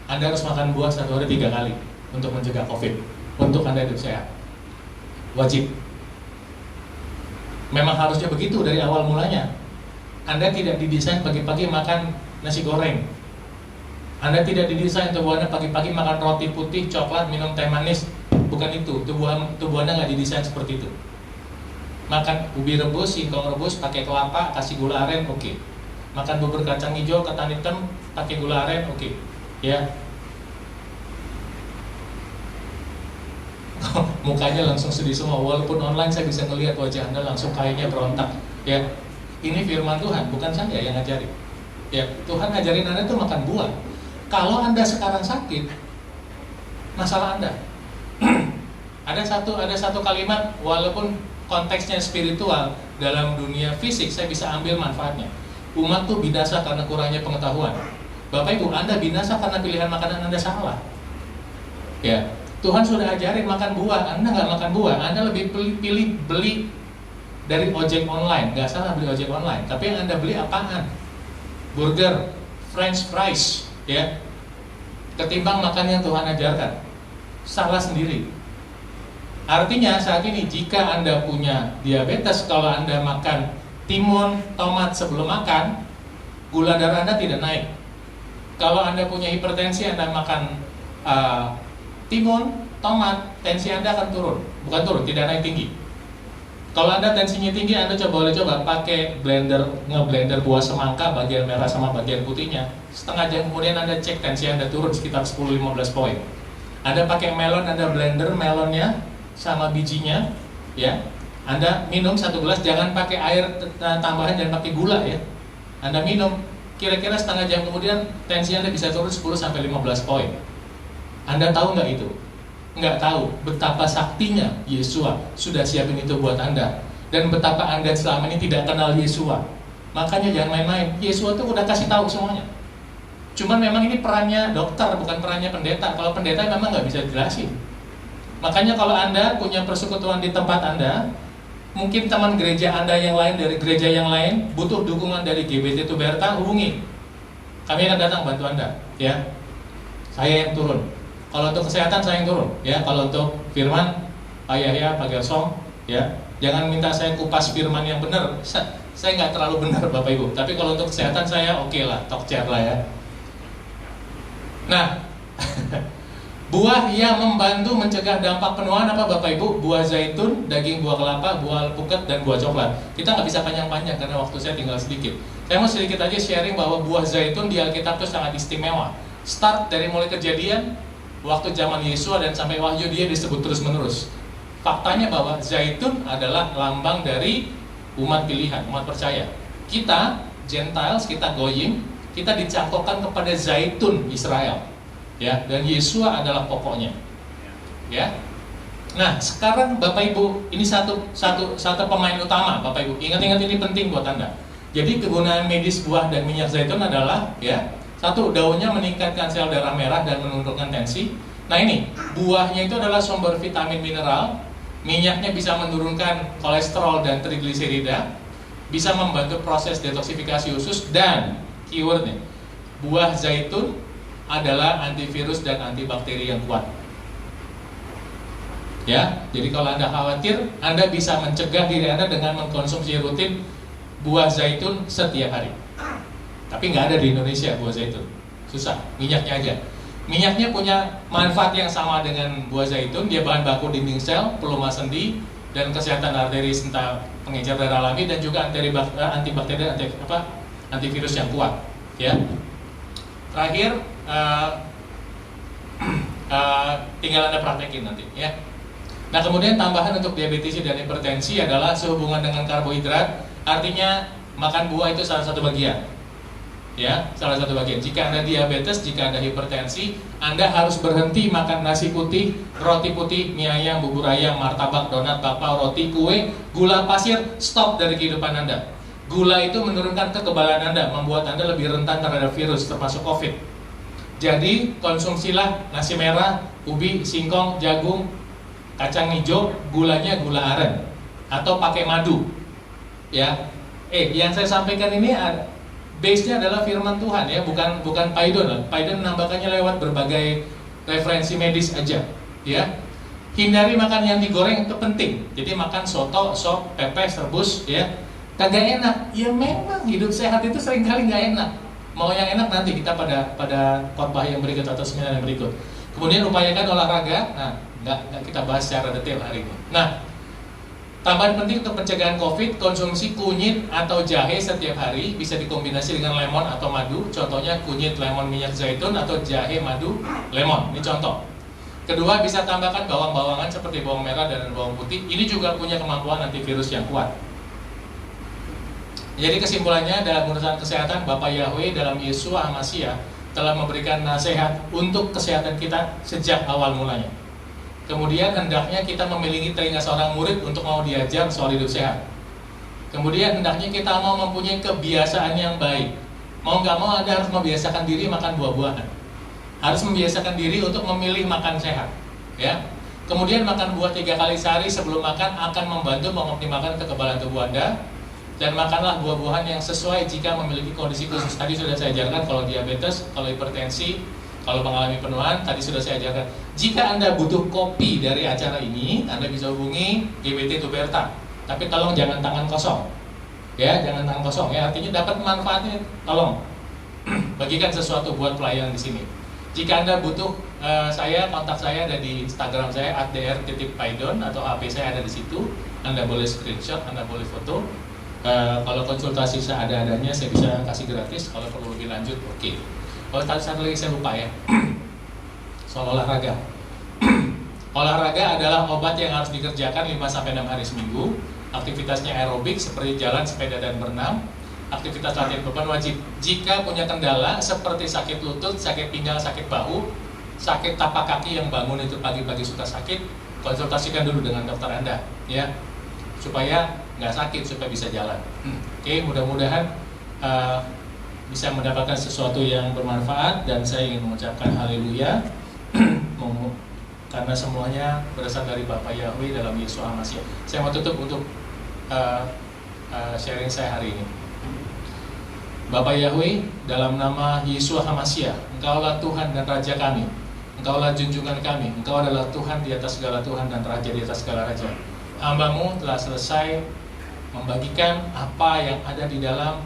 Anda harus makan buah 1 hari 3 kali untuk mencegah COVID, untuk Anda hidup sehat. Wajib. Memang harusnya begitu dari awal mulanya. Anda tidak didesain pagi-pagi makan nasi goreng. Anda tidak didesain tubuh Anda pagi-pagi makan roti putih, coklat, minum teh manis. Bukan itu, tubuh Anda nggak didesain seperti itu. Makan ubi rebus, singkong rebus, pakai kelapa, kasih gula aren, oke. Makan bubur kacang hijau, ketan hitam, pakai gula aren, oke. Ya. Mukanya langsung sedih semua. Walaupun online saya bisa ngelihat wajah Anda langsung kayaknya berontak. Ya. Ini firman Tuhan, bukan saya yang ngajarin. Ya, Tuhan ngajarin Anda tuh makan buah. Kalau Anda sekarang sakit, masalah Anda. Ada satu kalimat, walaupun konteksnya spiritual, dalam dunia fisik saya bisa ambil manfaatnya. Umat tuh binasa karena kurangnya pengetahuan. Bapak Ibu, Anda binasa karena pilihan makanan Anda salah. Ya, Tuhan sudah ajarin makan buah, Anda nggak makan buah, Anda lebih pilih beli dari ojek online. Nggak salah beli ojek online, tapi yang Anda beli apaan? Burger, French fries, ya, ketimbang makan yang Tuhan ajarkan. Salah sendiri. Artinya saat ini jika Anda punya diabetes, kalau Anda makan timun, tomat sebelum makan, gula darah Anda tidak naik. Kalau Anda punya hipertensi, Anda makan timun, tomat, tensi Anda akan turun. Bukan turun, tidak naik tinggi. Kalau Anda tensinya tinggi, Anda boleh coba pakai blender, ngeblender buah semangka, bagian merah sama bagian putihnya. Setengah jam kemudian Anda cek tensi Anda turun sekitar 10-15 poin. Anda pakai melon, Anda blender melonnya sama bijinya, ya. Anda minum 1 gelas, jangan pakai air tambahan, jangan pakai gula ya. Anda minum kira-kira setengah jam kemudian tensi Anda bisa turun 10-15 poin. Anda tahu nggak itu? Nggak tahu betapa saktinya Yesua sudah siapin itu buat Anda. Dan betapa Anda selama ini tidak kenal Yesua. Makanya jangan main-main. Yesua tuh udah kasih tahu semuanya. Cuman memang ini perannya dokter, bukan perannya pendeta. Kalau pendeta memang nggak bisa dijelasin. Makanya kalau Anda punya persekutuan di tempat Anda, mungkin teman gereja Anda yang lain dari gereja yang lain butuh dukungan dari GBT Tuberta, hubungi. Kami akan datang bantu Anda, ya. Saya yang turun. Kalau untuk kesehatan saya yang turun, ya. Kalau untuk firman, Pak Yahya, Pak Gelsong, ya. Jangan minta saya kupas firman yang benar. Saya nggak terlalu benar, Bapak Ibu. Tapi kalau untuk kesehatan saya oke lah, talk chair lah ya. Nah, buah yang membantu mencegah dampak penuaan apa Bapak Ibu? Buah zaitun, daging buah kelapa, buah alpukat, dan buah coklat. Kita nggak bisa panjang-panjang karena waktu saya tinggal sedikit. Saya mau sedikit aja sharing bahwa buah zaitun di Alkitab itu sangat istimewa. Start dari mulai Kejadian, waktu zaman Yesua dan sampai Wahyu dia disebut terus-menerus. Faktanya bahwa zaitun adalah lambang dari umat pilihan, umat percaya. Kita, Gentiles, kita Goyim, kita dicangkokkan kepada zaitun Israel. Ya, dan Yesua adalah pokoknya. Ya. Nah, sekarang Bapak Ibu, ini satu pemain utama, Bapak Ibu. Ingat-ingat ini penting buat Anda. Jadi kegunaan medis buah dan minyak zaitun adalah, ya, satu, daunnya meningkatkan sel darah merah dan menurunkan tensi. Nah ini, buahnya itu adalah sumber vitamin mineral, minyaknya bisa menurunkan kolesterol dan trigliserida, bisa membantu proses detoksifikasi usus, dan keywordnya, buah zaitun adalah antivirus dan antibakteri yang kuat. Ya, jadi kalau Anda khawatir, Anda bisa mencegah diri Anda dengan mengkonsumsi rutin buah zaitun setiap hari. Tapi nggak ada di Indonesia buah zaitun, susah. Minyaknya aja. Minyaknya punya manfaat yang sama dengan buah zaitun. Dia bahan baku dinding sel, pelumah sendi, dan kesehatan arteri serta pengencer darah alami, dan juga antibakteri, antivirus yang kuat. Ya. Terakhir, tinggal Anda praktekin nanti, ya. Nah, kemudian tambahan untuk diabetes dan hipertensi adalah sehubungan dengan karbohidrat. Artinya makan buah itu salah satu bagian. Ya, salah satu bagian. Jika Anda diabetes, jika Anda hipertensi, Anda harus berhenti makan nasi putih, roti putih, mie ayam, bubur ayam, martabak, donat, bakpao, roti, kue, gula pasir. Stop dari kehidupan Anda. Gula itu menurunkan kekebalan Anda, membuat Anda lebih rentan terhadap virus, termasuk COVID. Jadi, konsumsilah nasi merah, ubi, singkong, jagung, kacang hijau, gulanya gula aren, atau pakai madu. Ya, yang saya sampaikan ini base-nya adalah firman Tuhan, ya, bukan Paidon. Paidon menambahkannya lewat berbagai referensi medis aja, ya. Hindari makan yang digoreng, itu penting. Jadi makan soto, sop, pepes, rebus, ya. Kagak enak, ya memang hidup sehat itu seringkali nggak enak. Mau yang enak nanti kita pada khotbah yang berikut atau seminar yang berikut. Kemudian upayakan olahraga. Nah, nggak kita bahas secara detail hari ini. Nah, tambahan penting untuk pencegahan COVID, konsumsi kunyit atau jahe setiap hari, bisa dikombinasi dengan lemon atau madu. Contohnya kunyit, lemon, minyak zaitun, atau jahe, madu, lemon. Ini contoh. Kedua, bisa tambahkan bawang-bawangan seperti bawang merah dan bawang putih. Ini juga punya kemampuan antivirus yang kuat. Jadi kesimpulannya, dalam urusan kesehatan, Bapak Yahweh dalam Yesua HaMashiach telah memberikan nasihat untuk kesehatan kita sejak awal mulanya. Kemudian hendaknya kita memiliki telinga seorang murid untuk mau diajar soal hidup sehat. Kemudian hendaknya kita mau mempunyai kebiasaan yang baik. Mau nggak mau Anda harus membiasakan diri makan buah-buahan. Harus membiasakan diri untuk memilih makan sehat. Ya. Kemudian makan buah 3 kali sehari sebelum makan akan membantu mengoptimalkan kekebalan tubuh Anda. Dan makanlah buah-buahan yang sesuai jika memiliki kondisi khusus. Tadi sudah saya ajarkan kalau diabetes, kalau hipertensi, kalau mengalami penuaan, tadi sudah saya ajarkan. Jika Anda butuh kopi dari acara ini, Anda bisa hubungi GBT Tuberta. Tapi tolong jangan tangan kosong. Ya, jangan tangan kosong. Ya, artinya dapat manfaatnya, tolong bagikan sesuatu buat pelayan di sini. Jika Anda butuh kontak saya ada di Instagram saya @dr.paidon atau HP saya ada di situ. Anda boleh screenshot, Anda boleh foto. Kalau konsultasi seadanya saya bisa kasih gratis. Kalau perlu lebih lanjut, oke. Kalau satu lagi saya lupa ya, soal olahraga. Olahraga adalah obat yang harus dikerjakan 5-6 hari seminggu. Aktivitasnya aerobik seperti jalan, sepeda, dan berenang. aktivitas latihan beban wajib. Jika punya kendala seperti sakit lutut, sakit pinggang, sakit bahu, sakit tapak kaki yang bangun itu pagi-pagi suka sakit, konsultasikan dulu dengan dokter Anda, ya, supaya nggak sakit, supaya bisa jalan. Oke, mudah-mudahan bisa mendapatkan sesuatu yang bermanfaat, dan saya ingin mengucapkan haleluya karena semuanya berasal dari Bapa Yahweh dalam Yesus HaMashiach. Saya mau tutup untuk sharing saya hari ini. Bapa Yahweh, dalam nama Yesus HaMashiach, Engkaulah Tuhan dan Raja kami, Engkaulah junjungan kami, Engkau adalah Tuhan di atas segala Tuhan dan Raja di atas segala Raja. Hamba-Mu telah selesai membagikan apa yang ada di dalam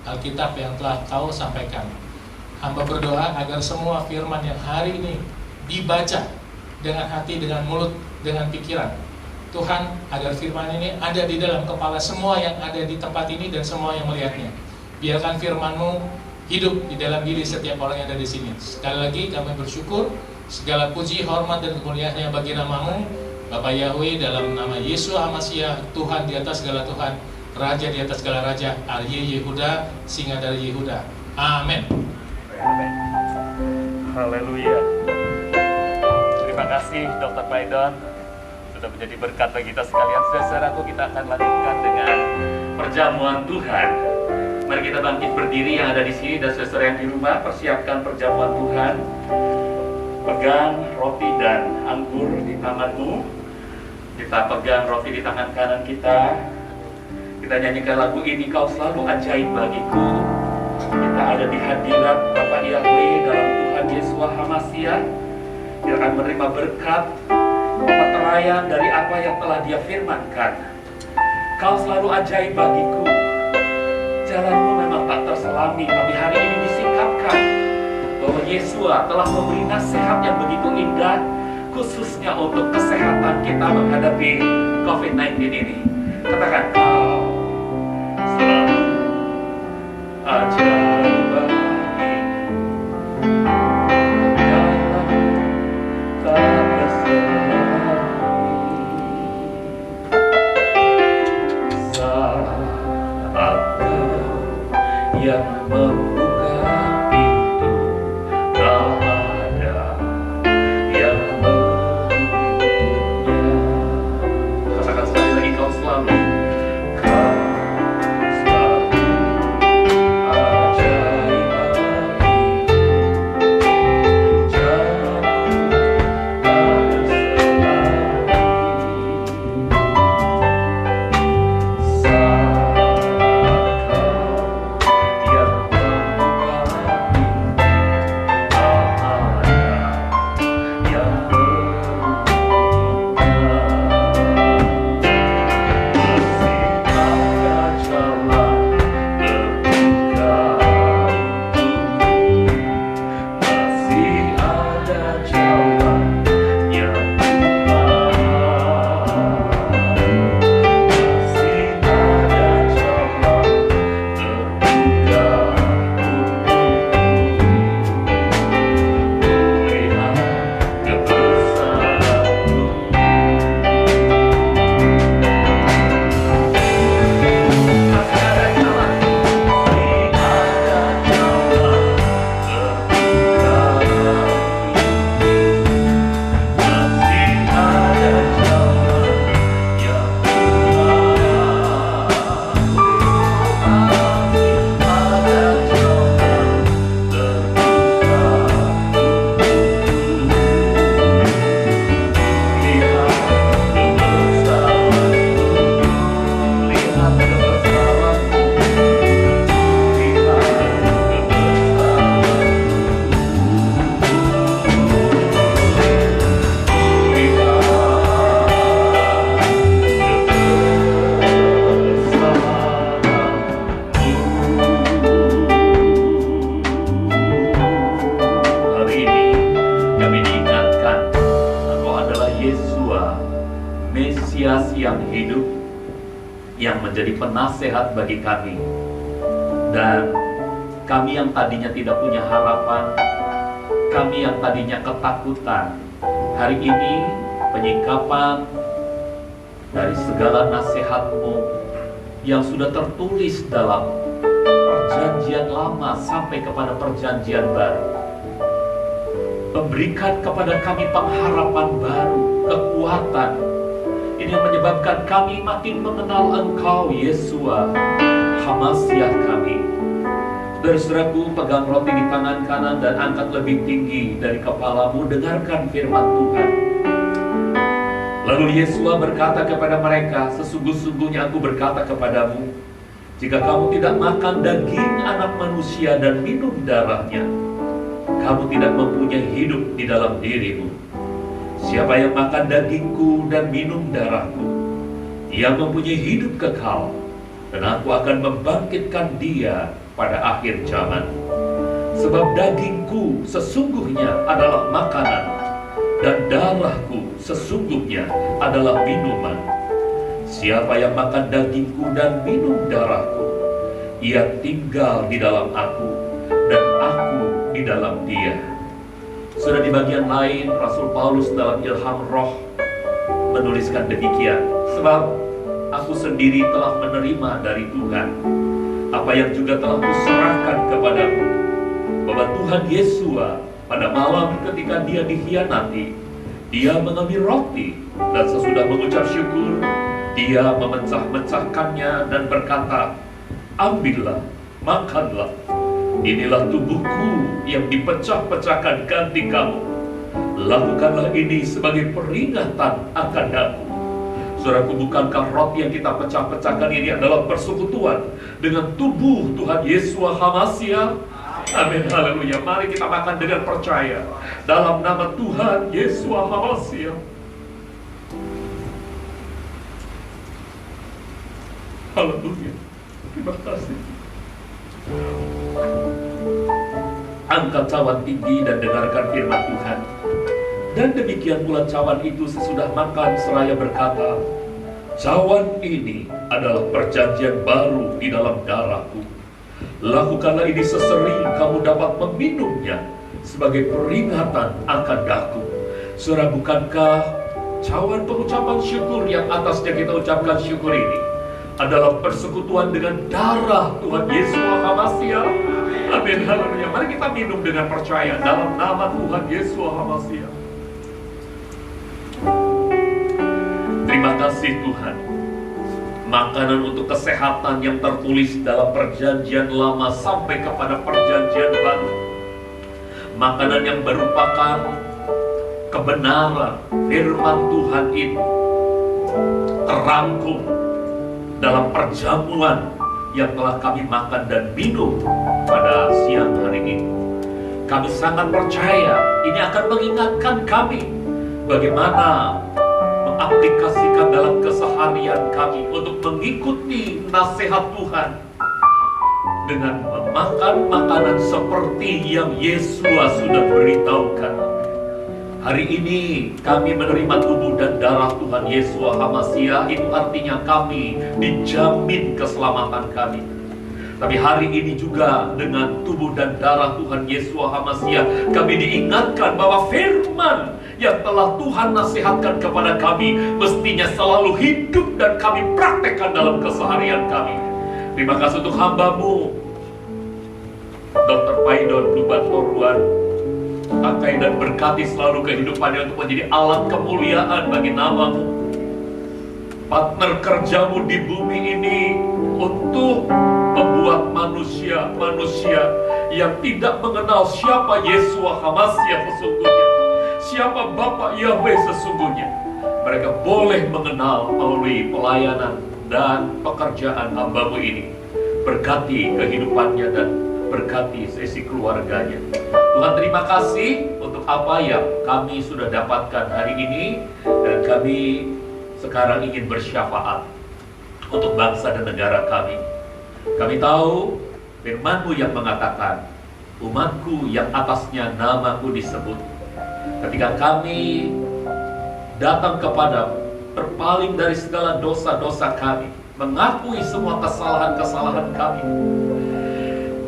Alkitab yang telah Kau sampaikan. Hamba berdoa agar semua firman yang hari ini dibaca dengan hati, dengan mulut, dengan pikiran Tuhan, agar firman ini ada di dalam kepala semua yang ada di tempat ini dan semua yang melihatnya. Biarkan firman-Mu hidup di dalam diri setiap orang yang ada di sini. Sekali lagi kami bersyukur, segala puji, hormat, dan kemuliaan bagi nama-Mu, Bapa Yahweh, dalam nama Yesus HaMashiach, Tuhan di atas segala Tuhan, Raja di atas segala Raja, Arye Yehuda, Singa dari Yehuda. Amin. Amin. Haleluya. Terima kasih Dr. Paidon sudah menjadi berkat bagi kita sekalian. Saudaraku, kita akan lanjutkan dengan perjamuan Tuhan. Mari kita bangkit berdiri yang ada di sini dan saudara yang di rumah, persiapkan perjamuan Tuhan. Pegang roti dan anggur di tanganmu. Kita pegang roti di tangan kanan kita. Kita nyanyikan lagu ini, Kau Selalu Ajaib Bagiku. Kita ada di hadirat Bapa Yahweh dalam Tuhan Yesus HaMashiach. Dia akan menerima berkat, peteraian dari apa yang telah Dia firmankan. Kau selalu ajaib bagiku. Jalanmu memang tak terselami, tapi hari ini disingkapkan bahwa Yesus telah memberi nasihat yang begitu indah, khususnya untuk kesehatan kita menghadapi COVID-19 ini. Katakan, Kau selalu ajaib bagiku. Yang membuka pintu, tak ada yang menutupnya. Katakan sekali lagi, Kau selalu ajaib bagiku. Jalanmu tak Mesias yang hidup, yang menjadi penasehat bagi kami. Dan kami yang tadinya tidak punya harapan, kami yang tadinya ketakutan, hari ini penyingkapan dari segala nasihat-Mu yang sudah tertulis dalam lama sampai kepada perjanjian baru. Memberikan kepada kami pengharapan baru, kekuatan. Ini yang menyebabkan kami makin mengenal Engkau, Yesua, Hamasiah kami. Saudara-saudaraku, pegang roti di tangan kanan dan angkat lebih tinggi dari kepalamu, dengarkan firman Tuhan. Lalu Yesua berkata kepada mereka, sesungguh-sungguhnya aku berkata kepadamu, jika kamu tidak makan daging anak manusia dan minum darahnya, kamu tidak mempunyai hidup di dalam dirimu. Siapa yang makan dagingku dan minum darahku, ia mempunyai hidup kekal, dan aku akan membangkitkan dia pada akhir zaman. Sebab dagingku sesungguhnya adalah makanan, dan darahku sesungguhnya adalah minuman. Siapa yang makan dagingku dan minum darahku, ia tinggal di dalam aku, dan aku di dalam dia. Sudah di bagian lain, Rasul Paulus dalam ilham roh menuliskan demikian, sebab aku sendiri telah menerima dari Tuhan apa yang juga telah kuserahkan kepadamu, bahwa Tuhan Yesua pada malam ketika dia dikhianati, dia mengambil roti, dan sesudah mengucap syukur, dia memecah-mecahkannya dan berkata, ambillah, makanlah, inilah tubuhku yang dipecah-pecahkan ganti kamu. Lakukanlah ini sebagai peringatan akan aku. Saudaraku, bukankah roti yang kita pecah-pecahkan ini adalah persekutuan dengan tubuh Tuhan Yesua Hamasiah? Amin, haleluya. Mari kita makan dengan percaya dalam nama Tuhan Yesua Hamasiah. Haleluya. Terima kasih. Angkat cawan tinggi dan dengarkan firman Tuhan. Dan demikian pula cawan itu sesudah makan seraya berkata, cawan ini adalah perjanjian baru di dalam darahku. Lakukanlah ini sesering kamu dapat meminumnya sebagai peringatan akan daku. Saudara, bukankah cawan pengucapan syukur yang atasnya kita ucapkan syukur ini adalah persekutuan dengan darah Tuhan Yesua Hamasiah? Amin, haleluya. Mari kita minum dengan percaya dalam nama Tuhan Yesua Hamasiah. Terima kasih Tuhan. Makanan untuk kesehatan yang tertulis dalam perjanjian lama sampai kepada perjanjian baru. Makanan yang merupakan kebenaran firman Tuhan itu terangkum dalam perjamuan yang telah kami makan dan minum pada siang hari ini. Kami sangat percaya ini akan mengingatkan kami bagaimana aplikasikan dalam keseharian kami untuk mengikuti nasihat Tuhan dengan memakan makanan seperti yang Yesua sudah beritahukan. Hari ini kami menerima tubuh dan darah Tuhan Yesua Hamasiah, itu artinya kami dijamin keselamatan kami. Tapi hari ini juga dengan tubuh dan darah Tuhan Yesua Hamasiah, kami diingatkan bahwa firman yang telah Tuhan nasihatkan kepada kami mestinya selalu hidup dan kami praktekkan dalam keseharian kami. Terima kasih untuk hamba-Mu Dr. Paidon Luban Toruan. Pakai dan berkati selalu kehidupannya untuk menjadi alat kemuliaan bagi nama-Mu. Partner kerja-Mu di bumi ini untuk membuat manusia-manusia yang tidak mengenal siapa Yesua Hamasiah sesungguhnya, siapa Bapa Yahweh sesungguhnya, mereka boleh mengenal melalui pelayanan dan pekerjaan hamba-Mu ini. Berkati kehidupannya dan berkati sesi keluarganya. Tuhan, terima kasih untuk apa yang kami sudah dapatkan hari ini, dan kami sekarang ingin bersyafaat untuk bangsa dan negara kami. Kami tahu firman-Mu yang mengatakan, umatku yang atasnya nama-Ku disebut. Ketika kami datang kepadamu, berpaling dari segala dosa-dosa kami, mengakui semua kesalahan-kesalahan kami,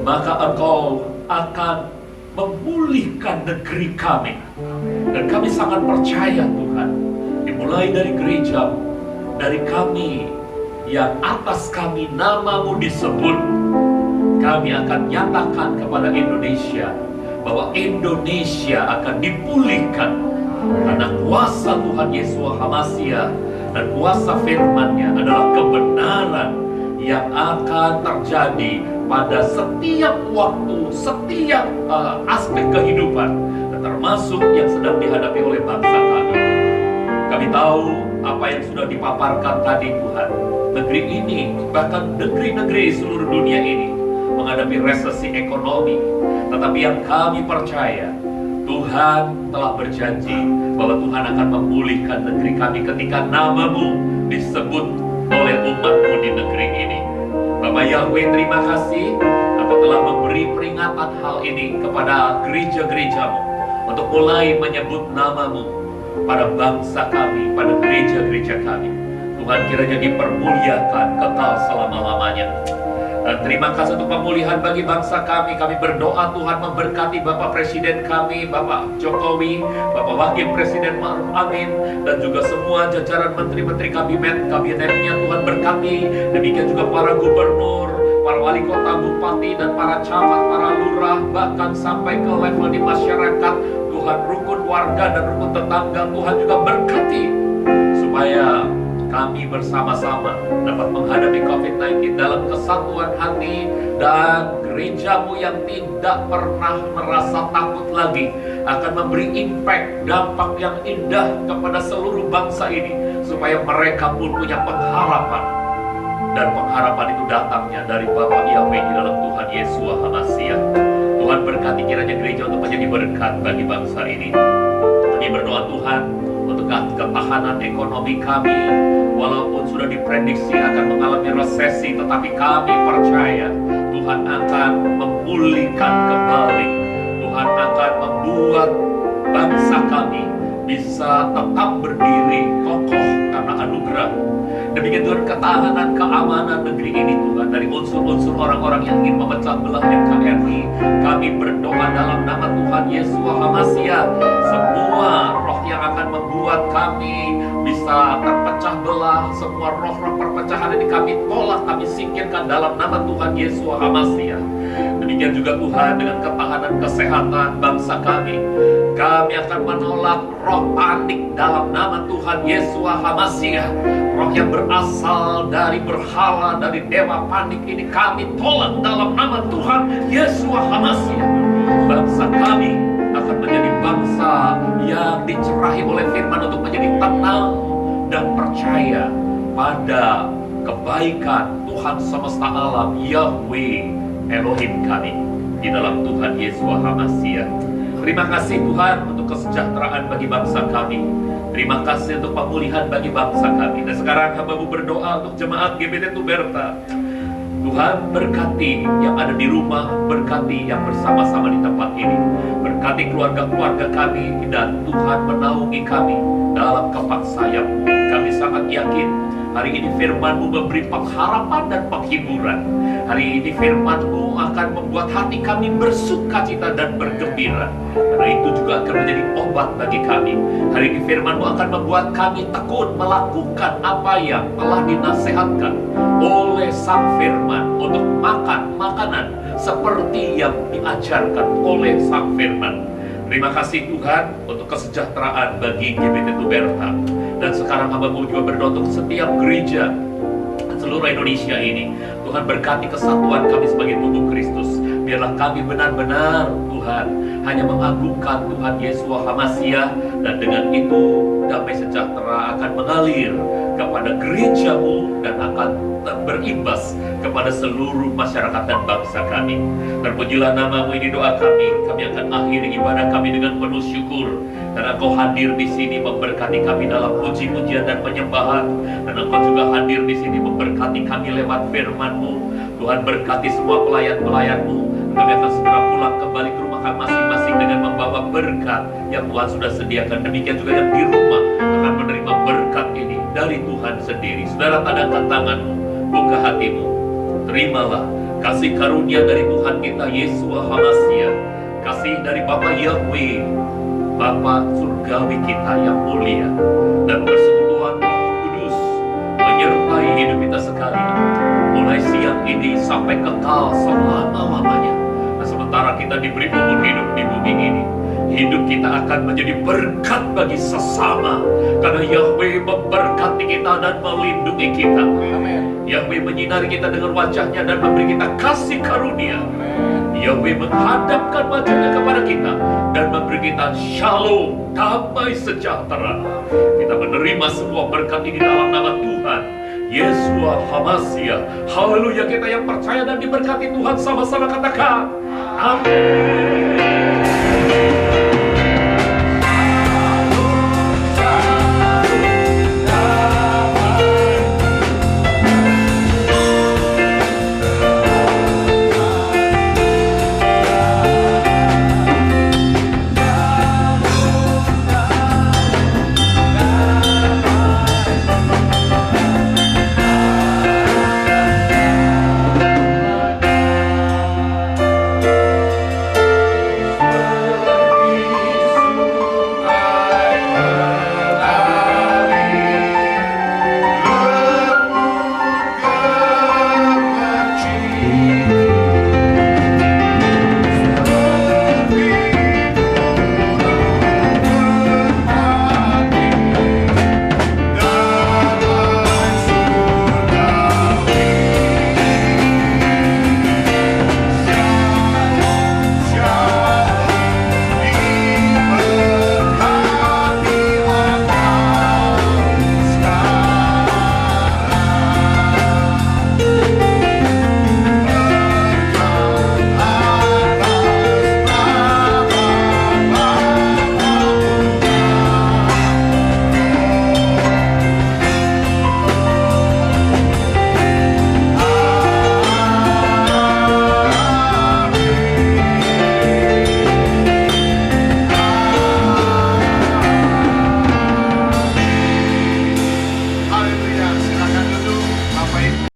maka Engkau akan memulihkan negeri kami. Dan kami sangat percaya Tuhan, dimulai dari gereja, dari kami yang atas kami nama-Mu disebut, kami akan nyatakan kepada Indonesia bahwa Indonesia akan dipulihkan karena kuasa Tuhan Yeshua HaMashiach dan kuasa firman-Nya adalah kebenaran yang akan terjadi pada setiap waktu, setiap aspek kehidupan, dan termasuk yang sedang dihadapi oleh bangsa kami. Kami tahu apa yang sudah dipaparkan tadi Tuhan. Negeri ini, bahkan negeri-negeri seluruh dunia ini menghadapi resesi ekonomi. Tetapi yang kami percaya, Tuhan telah berjanji bahwa Tuhan akan memulihkan negeri kami ketika nama-Mu disebut oleh umat-Mu di negeri ini. Bapak Yahweh, terima kasih Engkau telah memberi peringatan hal ini kepada gereja-gereja-Mu untuk mulai menyebut nama-Mu pada bangsa kami, pada gereja-gereja kami. Tuhan, kiranya dipermuliakan kekal selama-lamanya. Dan terima kasih untuk pemulihan bagi bangsa kami. Kami berdoa Tuhan memberkati Bapak Presiden kami, Bapak Jokowi, Bapak Wakil Presiden Ma'ruf Amin, dan juga semua jajaran menteri-menteri kabinetnya. Tuhan berkati. Demikian juga para gubernur, para wali kota, bupati, dan para camat, para lurah, bahkan sampai ke level di masyarakat. Tuhan, rukun warga dan rukun tetangga, Tuhan juga berkati supaya kami bersama-sama dapat menghadapi COVID-19 dalam kesatuan hati, dan gereja-Mu yang tidak pernah merasa takut lagi akan memberi impact, dampak yang indah kepada seluruh bangsa ini, supaya mereka pun punya pengharapan, dan pengharapan itu datangnya dari Bapa Yahweh di dalam Tuhan Yeshua HaMashiach. Tuhan berkati kiranya gereja untuk menjadi berkat bagi bangsa ini. Kami berdoa Tuhan untuk ketahanan ekonomi kami, walaupun sudah diprediksi akan mengalami resesi, tetapi kami percaya Tuhan akan memulihkan kembali. Tuhan akan membuat bangsa kami bisa tetap berdiri kokoh karena anugerah. Demikian Tuhan, ketahanan, keamanan negeri ini Tuhan, dari unsur-unsur orang-orang yang ingin memecah belah NKRI, kami berdoa dalam nama Tuhan Yeshua HaMashiach. Semua roh yang akan membuat kami bisa terpecah belah, semua roh-roh perpecahan ini kami tolak, kami singkirkan dalam nama Tuhan Yeshua HaMashiach. Demikian juga Tuhan, dengan ketahanan kesehatan bangsa kami akan menolak roh panik dalam nama Tuhan Yeshua HaMashiach. Roh yang berasal dari berhala, dari dewa panik ini kami tolak dalam nama Tuhan Yeshua HaMashiach. Bangsa kami akan menjadi bangsa yang dicerahi oleh firman untuk menjadi tenang dan percaya pada kebaikan Tuhan semesta alam, Yahweh Elohim kami, di dalam Tuhan Yeshua HaMashiach. Terima kasih Tuhan untuk kesejahteraan bagi bangsa kami. Terima kasih untuk pemulihan bagi bangsa kami. Dan sekarang hamba-Mu berdoa untuk jemaat GBT Tuberta. Tuhan, berkati yang ada di rumah, berkati yang bersama-sama di tempat ini, berkati keluarga-keluarga kami, dan Tuhan menaungi kami dalam kepak sayap-Mu. Kami sangat yakin hari ini firman-Mu memberi pengharapan dan penghiburan. Hari ini firman-Mu akan membuat hati kami bersukacita dan bergembira. Karena itu juga akan menjadi obat bagi kami. Hari ini firman-Mu akan membuat kami tekun melakukan apa yang telah dinasihatkan oleh Sang Firman, untuk makan makanan seperti yang diajarkan oleh Sang Firman. Terima kasih Tuhan untuk kesejahteraan bagi GBT Tuberta. Dan sekarang hamba-Mu juga berdoa untuk setiap gereja seluruh Indonesia ini. Tuhan, berkati kesatuan kami sebagai tubuh Kristus. Biarlah kami benar-benar Tuhan hanya mengagungkan Tuhan Yeshua HaMashiach, dan dengan itu damai sejahtera akan mengalir kepada gereja-Mu dan akan berimbas kepada seluruh masyarakat dan bangsa kami. Terpujilah nama-Mu, ini doa kami. Kami akan akhiri ibadah kami dengan penuh syukur, dan Engkau hadir di sini memberkati kami dalam puji-pujian dan penyembahan, dan Engkau juga hadir di sini memberkati kami lewat firman-Mu. Tuhan, berkati semua pelayan-pelayan-Mu. Kami akan segera pulang kembali ke rumah kami masing-masing dengan membawa berkat yang Tuhan sudah sediakan. Demikian juga yang di rumah akan menerima berkat ini dari Tuhan sendiri. Saudara, tadangkan tanganmu, buka hatimu, terimalah kasih karunia dari Tuhan kita Yeshua HaMashiach, kasih dari Bapa Yahweh, Bapa surgawi kita yang mulia, dan persekutuan Roh Kudus menyertai hidup kita sekalian. mulai siang ini sampai kekal selama-lamanya. Dan sementara kita diberi umur hidup di bumi ini, hidup kita akan menjadi berkat bagi sesama, karena Yahweh memberkati kita dan melindungi kita. Yahweh menyinari kita dengan wajahnya dan memberi kita kasih karunia. Yahweh menghadapkan wajahnya kepada kita dan memberi kita shalom, damai sejahtera. Kita menerima semua berkat ini dalam nama Tuhan Yeshua HaMashiach. Haleluya, kita yang percaya dan diberkati Tuhan sama-sama katakan amin.